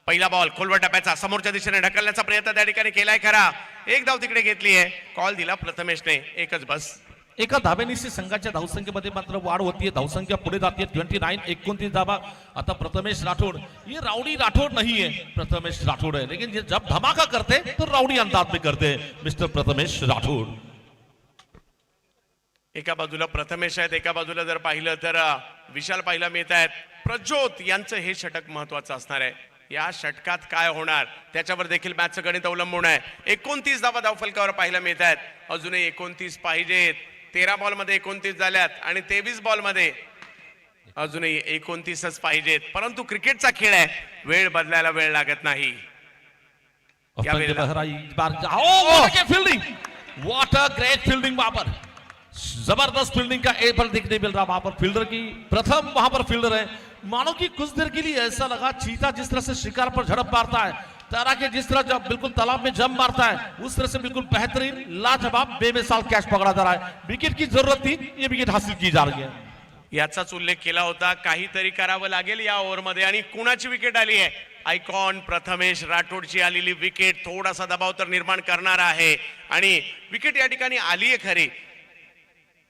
पहिला बॉल खोलवर टप्प्याचा समोरच्या दिशेने ढकलण्याचा प्रयत्न त्या ठिकाणी केलाय खरा. एक धाव तिकडे घेतली आहे. कॉल दिला प्रथमेशने. एकच बस. एका धावेनिशी संघाच्या धावसंख्येमध्ये मात्र वाढ होतीये. धावसंख्या पुढे जाते 29. 29 धावा. आता प्रथमेश राठोड, ये राउडी राठोड नहीं है, प्रथमेश राठोड है, लेकिन ये जब धमाका करते तो राउडी अंदाज में करते मिस्टर प्रथमेश राठोड. एका बाजूला प्रथमेश आहेत, एका बाजूला जर पाहिलं तर विशाल पाहायला मिळत आहेत. प्रज्योत यांचं हे षटक महत्वाचं असणार आहे. या षटकात काय होणार त्याच्यावर देखील मॅचचं गणित अवलंबून आहे. 29 धावा धावफलकावर पाहायला मिळत आहेत. अजूनही 29 पाहिजेत. 13 बॉल मध्ये 29 झाल्यात आणि 23 बॉल मध्ये अजूनही 29च पाहिजेत. परंतु क्रिकेटचा खेळ आहे, वेळ बदलायला वेळ लागत नाही. Fielding, what a great fielding वहां पर, जबरदस्त फील्डिंग का एक पर दिखने मिल रहा. वहां पर फील्डर की प्रथम वहां पर फील्डर है. मानो कि कुछ देर के लिए ऐसा लगा चीता जिस तरह से शिकार पर झड़प मारता है, तैराकी जिस तरह जब बिल्कुल तालाब में जंप मारता है, उस तरह से बिल्कुल बेहतरीन लाजवाब बेमिसाल कैच पकड़ा जा रहा है. विकेट की जरूरत थी, ये विकेट हासिल की जा रही है. याचाच उल्लेख केला होता. काहीतरी करावं लागेल या ओव्हर मध्ये. आणि कुणाची विकेट आली आहे? आयकॉन प्रथमेश राठोडची आलेली विकेट थोडासा दबाव तर निर्माण करणार आहे आणि विकेट या ठिकाणी आली आहे खरी.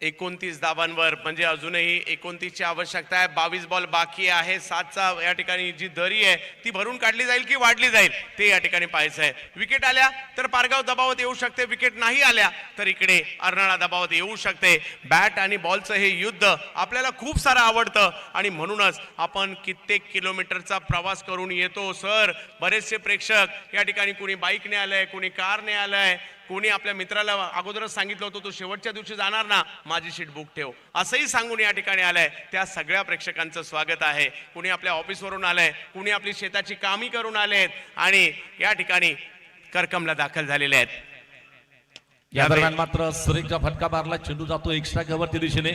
29 धावांवर, म्हणजे अजूनही 29ची आवश्यकता आहे. 22 बॉल बाकी आहे. 7चा या ठिकाणी जी दरी आहे ती भरून काढली जाईल की वाढली जाईल ते या ठिकाणी पाहायचं आहे. विकेट आल्या तर पारगाव दबावात येऊ शकते, विकेट नाही आल्या तर इकडे अर्नाळा दबावात येऊ शकते. बॅट आणि बॉलचं हे युद्ध आपल्याला खूप सारं आवडतं आणि म्हणूनच आपण कित्येक किलोमीटरचा प्रवास करून येतो. सर, बरेचसे प्रेक्षक या ठिकाणी कोणी बाईकने आलंय, कोणी कारने आलंय, कोणी आपल्या मित्राला अगोदरच सांगितलं होतं तू शेवटच्या दिवशी जाणार ना, माझी सीट बुक ठेव, असंही सांगून या ठिकाणी आलंय. त्या सगळ्या प्रेक्षकांचं स्वागत आहे. कुणी आपल्या ऑफिसवरून आलंय, कुणी आपली शेताची कामी करून आलेत आणि या ठिकाणी करकमला दाखल झालेले आहेत. या दरम्यान मात्र सुरेखचा फटका मारला, चेंडू जातो एक्स्ट्रा कव्हरच्या दिशेने,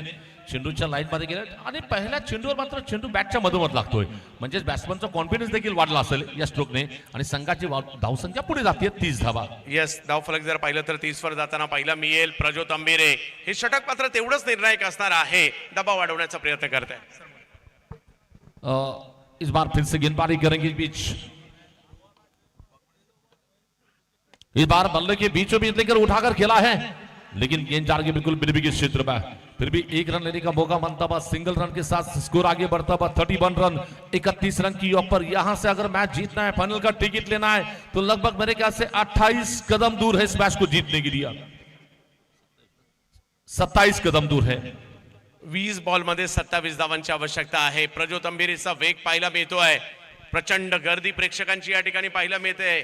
चेंडूच्या लाईन मध्ये गेला आणि पहिल्या चेंडूवर मात्र चेंडू बॅटच्या मधोमध लागतोय, म्हणजे बॅट्समनचा कॉन्फिडन्स देखील वाढला असेल या स्ट्रोकने आणि संघाची धावसंख्या पुढे जाते 30 धावा. यस, धावफलक जर पाहिलं तर 30 वर जाताना पहिला मिळेल प्रज्योत अंबिरे. हे षटक मात्र तेवढंच निर्णायक असणार आहे. दबाव वाढवण्याचा प्रयत्न करत आहे. इस बार फिर से गेंदबाजी करेंगे बीच, इस बार बल्ले के बीचों बीच लेकर उठाकर खेला है, लेकिन गेंद जा रही बिल्कुल बिरबी के क्षेत्र में, फिर भी एक रन लेने का मौका बनता हुआ सिंगल रन के साथ स्कोर आगे बढ़ता हुआ 31 रन 31 रन की ऊपर. यहां से अगर मैच जीतना है, फाइनल का टिकट लेना है तो लगभग मेरे ख्याल से 28 कदम दूर है इस मैच को जीतने के लिए, 27 कदम दूर है. 20 बॉल मध्ये 27 धावांची आवश्यकता आहे. प्रज्योत अंबिरेचा वेग पाहायला मिळतोय. प्रचंड गर्दी प्रेक्षकांची या ठिकाणी पाहायला मिळते.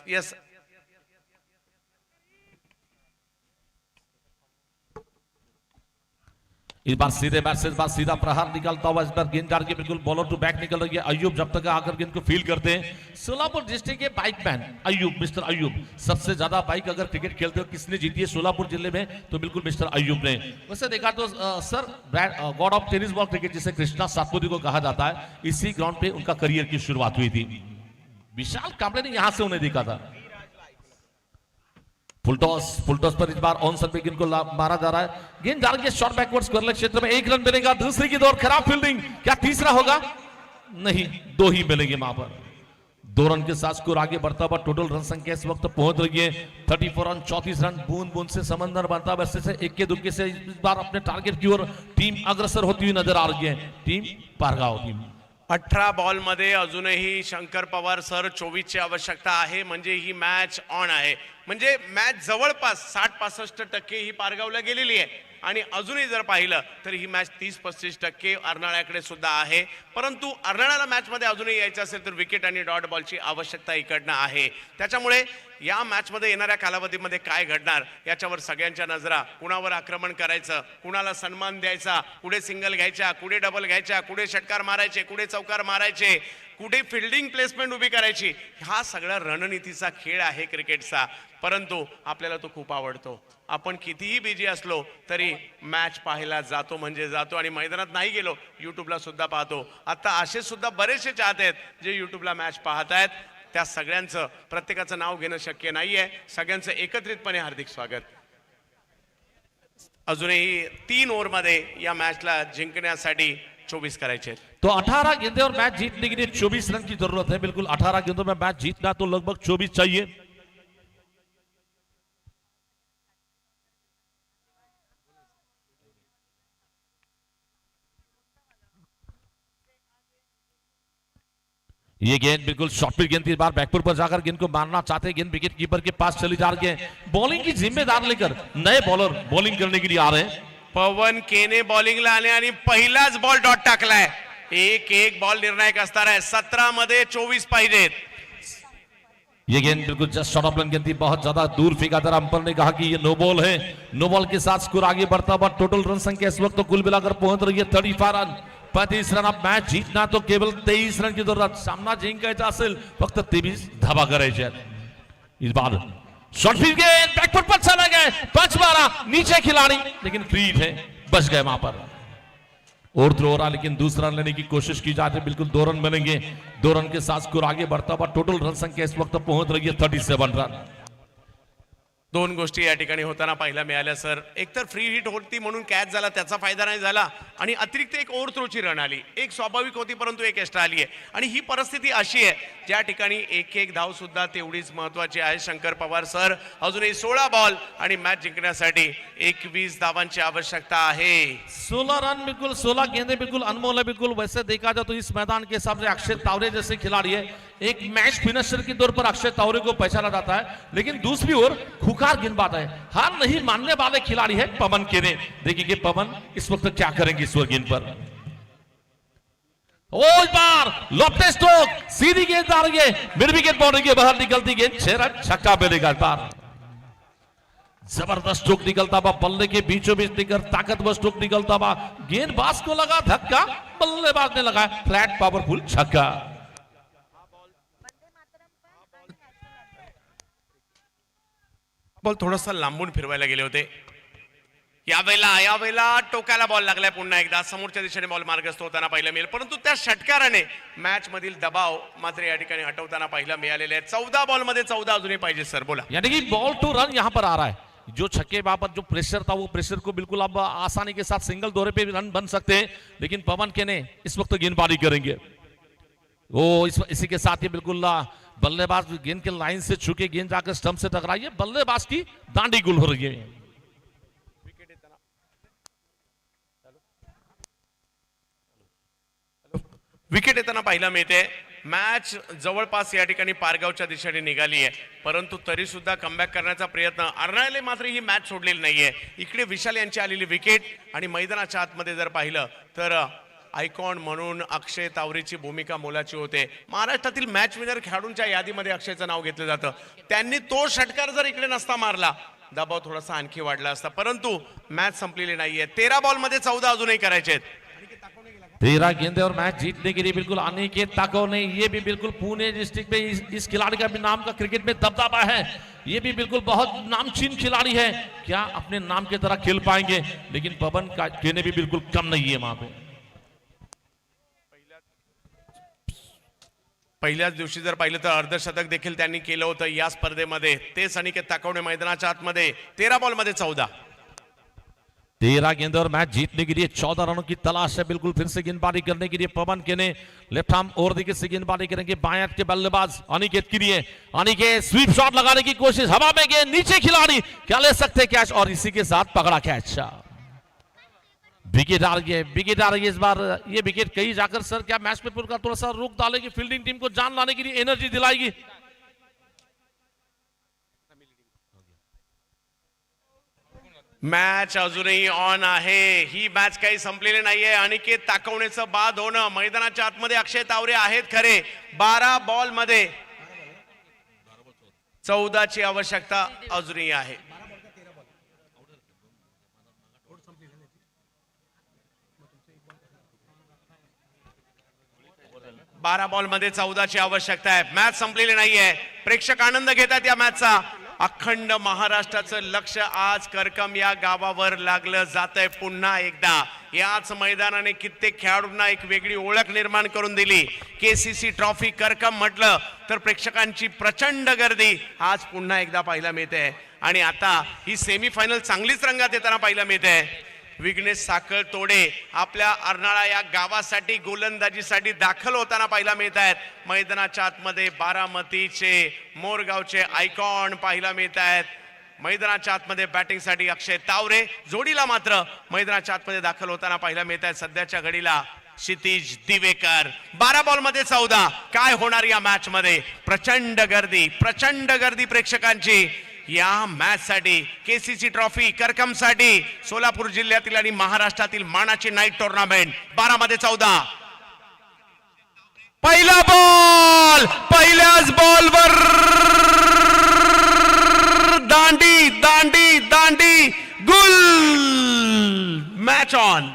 यस, इस बार सीधे बैट से इस बार सीधा प्रहार निकलता हुआ, इस बार गेंद जार के बिल्कुल बॉलर टू बैक निकल रही है. अयूब जब तक आकर गेंद को फील करते हैं. सोलापुर डिस्ट्रिक्ट के bike man Ayub, mister Ayub, सबसे ज्यादा बाइक अगर क्रिकेट खेलते हो किसने जीती है सोलापुर जिले में तो बिल्कुल मिस्टर अयूब ने. वैसे देखा तो sir God of tennis ball cricket जिसे कृष्णा सातपुती को कहा जाता है, इसी ग्राउंड पे उनका करियर की शुरुआत हुई थी. विशाल कांबळे ने यहां से उन्हें देखा था. फुलटॉस पर इस बार ऑन सर पे गेंद को मारा जा रहा है. गेंद जा रही है शॉर्ट बैकवर्ड्स करले क्षेत्र में. 1 रन मिलेगा. दूसरी की दौर, खराब फील्डिंग, क्या तीसरा होगा? नहीं, 2 ही मिलेंगे वहां पर. 2 रन के साथ स्कोर आगे बढ़ता हुआ. टोटल रन संख्या इस वक्त पहुंच रही है 34 रन 34 रन. बूंद बूंद से समंदर बनता हुआ. वैसे से इक्के दुक्के से इस बार अपने टारगेट की ओर टीम अग्रसर होती हुई नजर आ रही है. टीम पारगाव टीम 18 बॉल मध्ये अजूनही शंकर पवार सर 24 ची आवश्यकता आहे. म्हणजे ही मॅच ऑन आहे. म्हणजे मॅच जवळपास 60-65% ही पारगावला गेलेली आहे आणि अजूनही जर पाहिलं तर ही मॅच 30-35% अर्नाळ्याकडे सुद्धा आहे. परंतु अर्नाळ्याला मॅच मध्ये अजूनही यायचं असेल तर विकेट आणि डॉट बॉलची आवश्यकता इकडनं आहे. त्याच्यामुळे या मॅच मध्ये येणाऱ्या कालावधीमध्ये काय घडणार याच्यावर सगळ्यांच्या नजरा, कुणावर आक्रमण करायचं, कुणाला सन्मान द्यायचा, कुठे सिंगल घ्यायच्या, कुठे डबल घ्यायच्या, कुठे षटकार मारायचे, कुठे चौकार मारायचे, कुठे फिल्डिंग प्लेसमेंट उभी करायची, हा सगळा रणनीतीचा खेळ आहे क्रिकेटचा. परंतु आपल्याला तो खूप आवडतो. आपण कितीही बिजी असलो तरी मॅच पाहायला जातो म्हणजे जातो आणि मैदानात नाही गेलो युट्यूबला सुद्धा पाहतो. आता असे सुद्धा बरेचसे चाहते आहेत जे युट्यूबला मॅच पाहत आहेत. त्या सगळ्यांचं प्रत्येकाचं नाव घेणं शक्य नाहीये. सगळ्यांचं एकत्रितपणे हार्दिक स्वागत. अजूनही 3 ओव्हरमध्ये या मॅचला जिंकण्यासाठी 24 करायचे. तो 18 गेंदे और मैच जीतने के लिए 24 रन की जरूरत है. बिल्कुल 18 गेंदों में मैच जीतना तो लगभग 24 चाहिए. ये गेंद बिल्कुल शॉर्ट पिच गेंद थी. बार बैकफुट पर जाकर गेंद को मारना चाहते. गेंद विकेट कीपर के पास चली जा रही है. बॉलिंग की जिम्मेदार लेकर नए बॉलर बॉलिंग करने के लिए आ रहे हैं. पवन केने बॉलिंगला आले आणि पहिलाच बॉल डॉट टाकलाय. एक बॉल निर्णायक असणार आहे. 17 मध्ये 24 पाहिजेत. ये गेंद बिल्कुल जस्ट शॉर्ट ऑफ रन गेंद थी. बहुत ज्यादा दूर फेंका था. अंपायर ने कहा कि ये नो बॉल है. नो बॉल के साथ स्कोर आगे बढ़ता हुआ. टोटल रन संख्या इस वक्त तो कुल मिलाकर पहुंच रही है 35 रन. 35 रन. अब मैच जीतना तो केवल 23 रन की जरूरत. सामना जिंकायचा असेल फक्त 23 धावा करायचे आहेत. इस बार शॉर्ट पिच गेंद बैकफुट पर चला गया. 5 मारा नीचे खिलाड़ी लेकिन फ्री है, बच गए वहां पर. और थ्रो रहा लेकिन दूसरा लेने की कोशिश की जाती है. बिल्कुल 2 रन बनेंगे. 2 रन के साथ स्कोर आगे बढ़ता हुआ. टोटल रन संख्या इस वक्त पहुंच रही है 37 रन. दोन गोष्टी या ठिकाणी होताना पाहायला मिळाल्या सर. एकतर फ्री हिट होती म्हणून कॅच झाला, त्याचा फायदा नाही झाला, आणि अतिरिक्त एक ओव्हर थ्रोची रन आली. एक स्वाभाविक होती परंतु एक एक्स्ट्रा आली आहे. आणि ही परिस्थिती अशी आहे ज्या ठिकाणी एक एक धाव सुद्धा तेवढीच महत्वाची आहे. शंकर पवार सर, अजूनही 16 बॉल आणि मॅच जिंकण्यासाठी 21 धावांची आवश्यकता आहे. 16 रन बिल्कुल 16 गेंदें बिल्कुल अनमोल है. बिल्कुल वैसे देखा जाए तो इस मैदान के हिसाब से अक्षय तावरे जैसे खिलाड़ी है, एक मैच फिनिशर के तौर पर अक्षय तावरे को पहचाना जाता है. लेकिन दूसरी ओर खुखार गेंदबाज है, हार नहीं मानने वाले खिलाड़ी है पवन केने. देखिए पवन इस वक्त क्या करेंगे इस गेंद पर. ओ इस बार लॉफ्टेड स्ट्रोक, सीधी गेंद आ रही है, मिड विकेट बाउंड्री के बाहर निकलती गेंद 6 रन, छक्का मिलेगा इस बार. जबरदस्त स्ट्रोक निकलता हुआ, बल्ले के बीचों बीच निकल ताकतवर स्ट्रोक निकलता हुआ, गेंदबाज को लगा धक्का, बल्लेबाज ने लगाया फ्लैट पावरफुल छक्का. बॉल थोडासा लांबून फिरवायला गेले होते. यावेळेला टोकाला बॉल लागलाय. पुन्हा एकदा समोरच्या दिशेने बॉल मार्गस्थ होताना पाहायला मिळेल, परंतु त्या षटकाराने मॅच मधील दबाव मात्र या ठिकाणी हटवताना पाहायला मिळालेले आहे. 14 बॉल मध्ये 14 अजूनही पाहिजे सर. बोला. यानी कि बॉल टू रन यहां पर आ रहा है. जो छक्के बाबत जो प्रेशर था वो प्रेशर को बिल्कुल अब आसानी के साथ सिंगल दौरे पे रन बन सकते हैं. लेकिन पवन केने इस वक्त गेंदबाजी करेंगे. वो इसी के साथ ही बिल्कुल बल्लेबाज गेंद के लाइन से छूके गेंद जाकर स्टंप से टकराई है. बल्लेबाज की दांडी गुल हो रही है. विकेट येताना पाहायला मिळते. मॅच जवळपास या ठिकाणी पारगावच्या दिशेने निघाली आहे, परंतु तरी सुद्धा कमबॅक करण्याचा प्रयत्न. अर्नाळेने मात्र ही मॅच सोडलेली नाहीये. इकडे विशाल यांची आलेली विकेट, आणि मैदानाच्या आतमध्ये जर पाहिलं तर आयकॉन म्हणून अक्षय तावरेची भूमिका मोलाची होते. महाराष्ट्रातील मॅच विनर खेळाडूंच्या यादीमध्ये अक्षयचं नाव घेतलं जातं. त्यांनी तो षटकार जर इकडे नसता मारला, दबाव थोडासा आणखी वाढला असता. परंतु मॅच संपलेली नाहीये. 13 बॉल मध्ये 14 अजूनही करायचे आहेत. 13 गेंदे और मैच जीतने के लिए बिल्कुल अनिकेत ताकवने, ये भी बिल्कुल पुणे डिस्ट्रिक्ट में इस खिलाड़ी का भी नाम का क्रिकेट में दबदबा है. ये भी बिल्कुल बहुत नामचीन खिलाड़ी है. क्या अपने नाम की तरह खेल पाएंगे? लेकिन पवन केने भी बिल्कुल कम नहीं है वहां पे. पहिल्याच दिवशी जर पाहिलं तर अर्धशतक देखील त्यांनी केलं होतं या स्पर्धेमध्ये. तेच अनिकेत ताकवणे मैदानाच्या आतमध्ये 13 बॉल मध्ये 14. 13 गेंदे और मैच जीतने के लिए 14 रनों की तलाश है. बिल्कुल फिर से गेंदबाजी करने के लिए पवन केने लेफ्ट आर्म ओवर दिखे से गेंदबाजी करेंगे. बाएं हाथ के बल्लेबाज अनिकेत के लिए, अनिकेत स्वीप शॉट लगाने की कोशिश, हवा में गेंद, नीचे खिलाड़ी क्या ले सकते कैच, और इसी के साथ पकड़ा कैच. विकेट आ रही है, विकेट आ रही है इस बार. ये विकेट कहीं जाकर सर क्या मैच में पूरा थोड़ा सा रुक डालेगी, फील्डिंग टीम को जान लाने के लिए एनर्जी दिलाएगी. मॅच अजूनही ऑन आहे. ही मॅच काही संपलेली नाहीये. अनिकेत ताकवणेचं बाद होणं. मैदानाच्या आतमध्ये अक्षय तावरे आहेत खरे. 12 बॉल मध्ये 14 ची आवश्यकता अजूनही आहे. बारा बॉल मध्ये 14 ची आवश्यकता आहे. मॅच संपलेली नाहीये. प्रेक्षक आनंद घेतात या मॅचचा. अखंड महाराष्ट्राचं लक्ष आज करकम या गावावर लागलं जातंय. पुन्हा एकदा याच मैदानाने कित्येक खेळाडूंना एक वेगळी ओळख निर्माण करून दिली. केसीसी ट्रॉफी करकम म्हटलं तर प्रेक्षकांची प्रचंड गर्दी आज पुन्हा एकदा पाहायला मिळते. आणि आता ही सेमीफायनल चांगलीच रंगात येताना पाहायला मिळते. विघ्नेश साखळ तोडे आपल्या अर्नाळा या गावासाठी गोलंदाजीसाठी दाखल होताना पाहायला मिळत आहेत. मैदानाच्या आतमध्ये बारामतीचे मोरगावचे आयकॉन पाहायला मिळत आहेत. मैदानाच्या आतमध्ये बॅटिंगसाठी अक्षय तावरे, जोडीला मात्र मैदानाच्या आतमध्ये दाखल होताना पाहायला मिळत आहेत सध्याच्या घडीला क्षितिज दिवेकर. 12 बॉल मध्ये 14. काय होणार या मॅच मध्ये? प्रचंड गर्दी प्रेक्षकांची या मॅच साठी. केसीसी ट्रॉफी करकम साठी सोलापूर जिल्ह्यातील आणि महाराष्ट्रातील मानाची नाईट टुर्नामेंट. 12 मध्ये 14. पहिला बॉल, पहिल्याच बॉलवर दांडी दांडी दांडी गुल. Match on.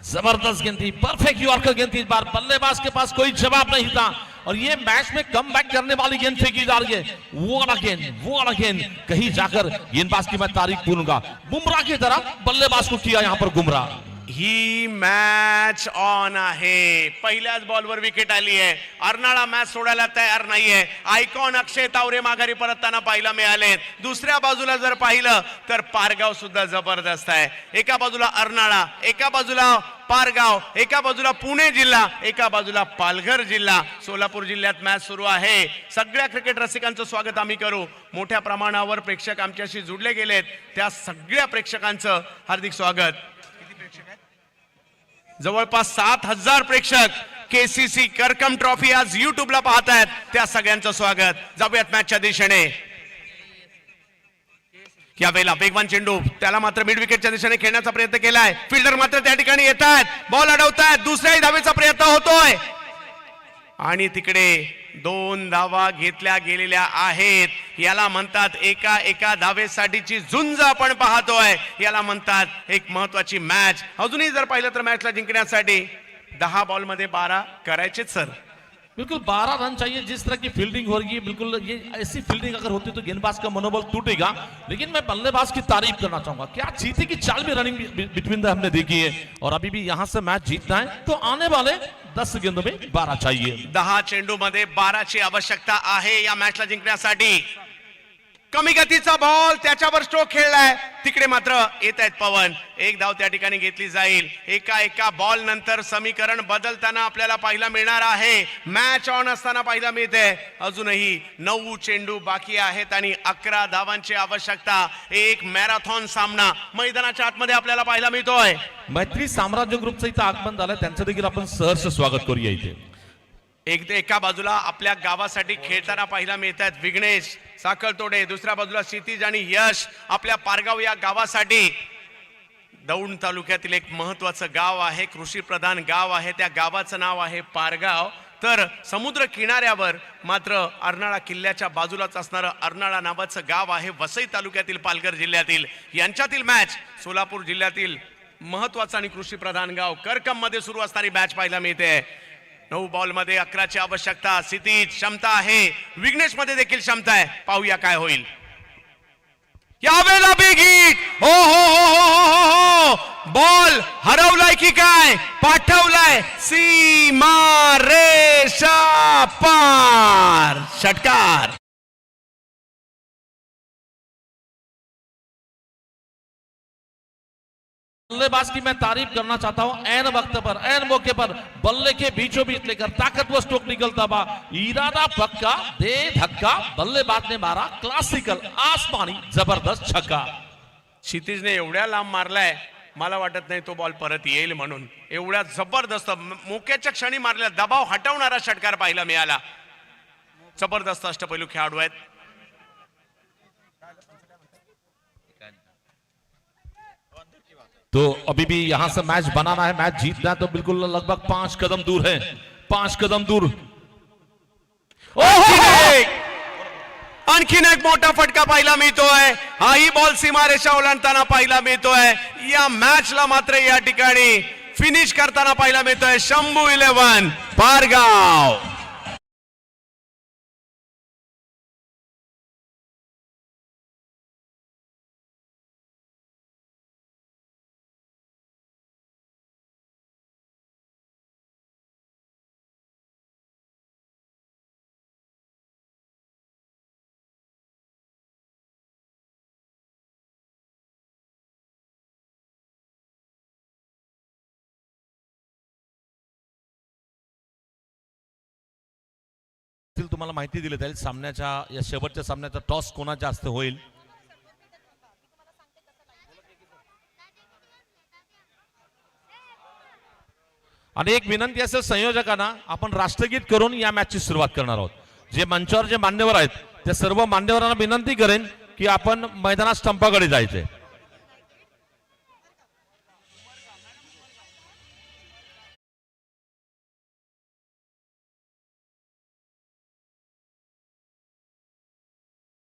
जबरदस्त गेंद थी, परफेक्ट यॉर्कर गेंद थी. इस बार बल्लेबाज के पास कोई जवाब नहीं था और ये मैच में कम बैक करने वाली गेंद फेंकी जा रही है. वो वाला गेंद कहीं जाकर गेंदबाज की मैं तारीफ करूंगा. बुमराह की तरह बल्लेबाज को किया यहां पर गुमराह. ही मॅच ऑन आहे. पहिल्याच बॉलवर विकेट आली आहे. अर्नाळा मॅच सोडायला तयार नाहीये. आयकॉन अक्षय तावरे माघारी परतताना पाहायला मिळालेत. दुसऱ्या बाजूला जर पाहिलं तर पारगाव सुद्धा जबरदस्त आहे. एका बाजूला अर्नाळा, एका बाजूला पारगाव, एका बाजूला पुणे जिल्हा, एका बाजूला पालघर जिल्हा. सोलापूर जिल्ह्यात मॅच सुरू आहे. सगळ्या क्रिकेट रसिकांचं स्वागत आम्ही करू. मोठ्या प्रमाणावर प्रेक्षक आमच्याशी जुडले गेलेत. त्या सगळ्या प्रेक्षकांचं हार्दिक स्वागत. जवळपास 7,000 प्रेक्षक केसीसी करकम ट्रॉफी आज युट्यूबला पाहतायत. त्या सगळ्यांचं स्वागत. जाऊयात मॅचच्या दिशेने. यावेळेला वेगवान चेंडू, त्याला मात्र मिड विकेटच्या दिशेने खेळण्याचा प्रयत्न केलाय. फिल्डर मात्र त्या ठिकाणी येत आहेत, बॉल अडवतायत. दुसऱ्याही धावेचा प्रयत्न होतोय आणि तिकडे 2 धावा घेतल्या गेलेल्या आहेत. याला म्हणतात एका धावेसाठीची झुंज आपण पाहतोय. याला म्हणतात एक महत्वाची मॅच. अजूनही जर पाहिलं तर मॅचला जिंकण्यासाठी 10 बॉलमध्ये 12 करायचेच सर. बिल्कुल 12 रन चाहिए. जिस तरह की फील्डिंग हो रही है, बिल्कुल ये ऐसी फील्डिंग अगर होती तो गेंदबाज का मनोबल टूटेगा. लेकिन मैं बल्लेबाज की तारीफ करना चाहूंगा. क्या जीते की चाल भी रनिंग बिटवीन द हमने देखी है और अभी भी यहां से मैच जीतना है तो आने वाले 10 गेंदों में 12 चाहिए. 10 चेंडू मध्ये 12ची आवश्यकता आहे या मॅचला जिंकण्यासाठी. कमी गतीचा बॉल, त्याच्यावर स्ट्रोक खेळलाय. तिकडे मात्र येत आहेत पवन. एक धाव त्या ठिकाणी घेतली जाईल. एका बॉल नंतर समीकरण बदलताना आपल्याला पाहायला मिळणार आहे. मॅच ऑन असताना पाहायला मिळते. अजूनही 9 चेंडू बाकी आहेत आणि 11 धावांची आवश्यकता. एक मॅरेथॉन सामना मैदानाच्या आतमध्ये आपल्याला पाहायला मिळतोय. मैत्री साम्राज्य ग्रुपचं इथं आगमन झालं. त्यांचं देखील आपण सहर्ष स्वागत करूया इथे. एका बाजूला आपल्या गावासाठी खेळताना पाहायला मिळत आहेत विघ्नेश साखळतोडे. दुसऱ्या बाजूला क्षितिज आणि यश आपल्या पारगाव या गावासाठी. दौंड तालुक्यातील एक महत्वाचं गाव आहे, कृषी प्रधान गाव आहे. त्या गावाचं नाव आहे पारगाव. तर समुद्र किनाऱ्यावर मात्र अर्नाळा किल्ल्याच्या बाजूलाच असणारं अर्नाळा नावाचं गाव आहे. वसई तालुक्यातील पालघर जिल्ह्यातील यांच्यातील मॅच सोलापूर जिल्ह्यातील महत्वाचं आणि कृषी प्रधान गाव करकम मध्ये सुरू असणारी मॅच पाहायला मिळते. 9 बॉल मध्ये 11ची आवश्यकता. स्थितीत क्षमता आहे, विघ्नेश मध्ये देखील क्षमता आहे. पाहूया काय होईल. यावेळेला बिग हिट. हो हो हो हो हो हो हो. बॉल हरवलाय की काय, पाठवलाय सीमा रेषा पार. षटकार. बल्लेबाज की मैं तारीफ करना चाहता हूं. ऐन वक्त पर, ऐन मौके पर बल्ले के बीचों बीच लेकर ताकतवर स्ट्रोक निकलता बा. इरादा पक्का, दे धक्का. बल्लेबाज ने मारा क्लासिकल आसमानी जबरदस्त छक्का. क्षितिजने एवढ्या लांब मारलाय, मला वाटत नाही तो बॉल परत येईल म्हणून. एवढ्या जबरदस्त मोक्याच्या क्षणी मारल्या, दबाव हटवणारा षटकार पाहायला मिळाला. जबरदस्त अष्टपैलू खेळाडू आहेत. तो अभी भी यहां से मैच बनाना है, मैच जीतना है तो बिल्कुल लगभग 5 कदम दूर है. 5 कदम दूर. आणखीन एक मोठा फटका पाहायला मिळतोय. हाही बॉल सीमारेषा ओलांडताना पाहायला मिळतोय. या मॅचला मात्र या ठिकाणी फिनिश करताना पाहायला मिळतोय शंभू 11 पारगाव. तुम्हाला माहिती दिली जाईल सामन्याच्या या शेवटच्या सामन्याचा टॉस कोणाचा जास्त होईल. आणि एक विनंती असेल संयोजकांना, आपण राष्ट्रगीत करून या मॅचची सुरुवात करणार आहोत. जे मंचावर जे मान्यवर आहेत त्या सर्व मान्यवरांना विनंती करेन की आपण मैदानात स्टंपाकडे जायचंय.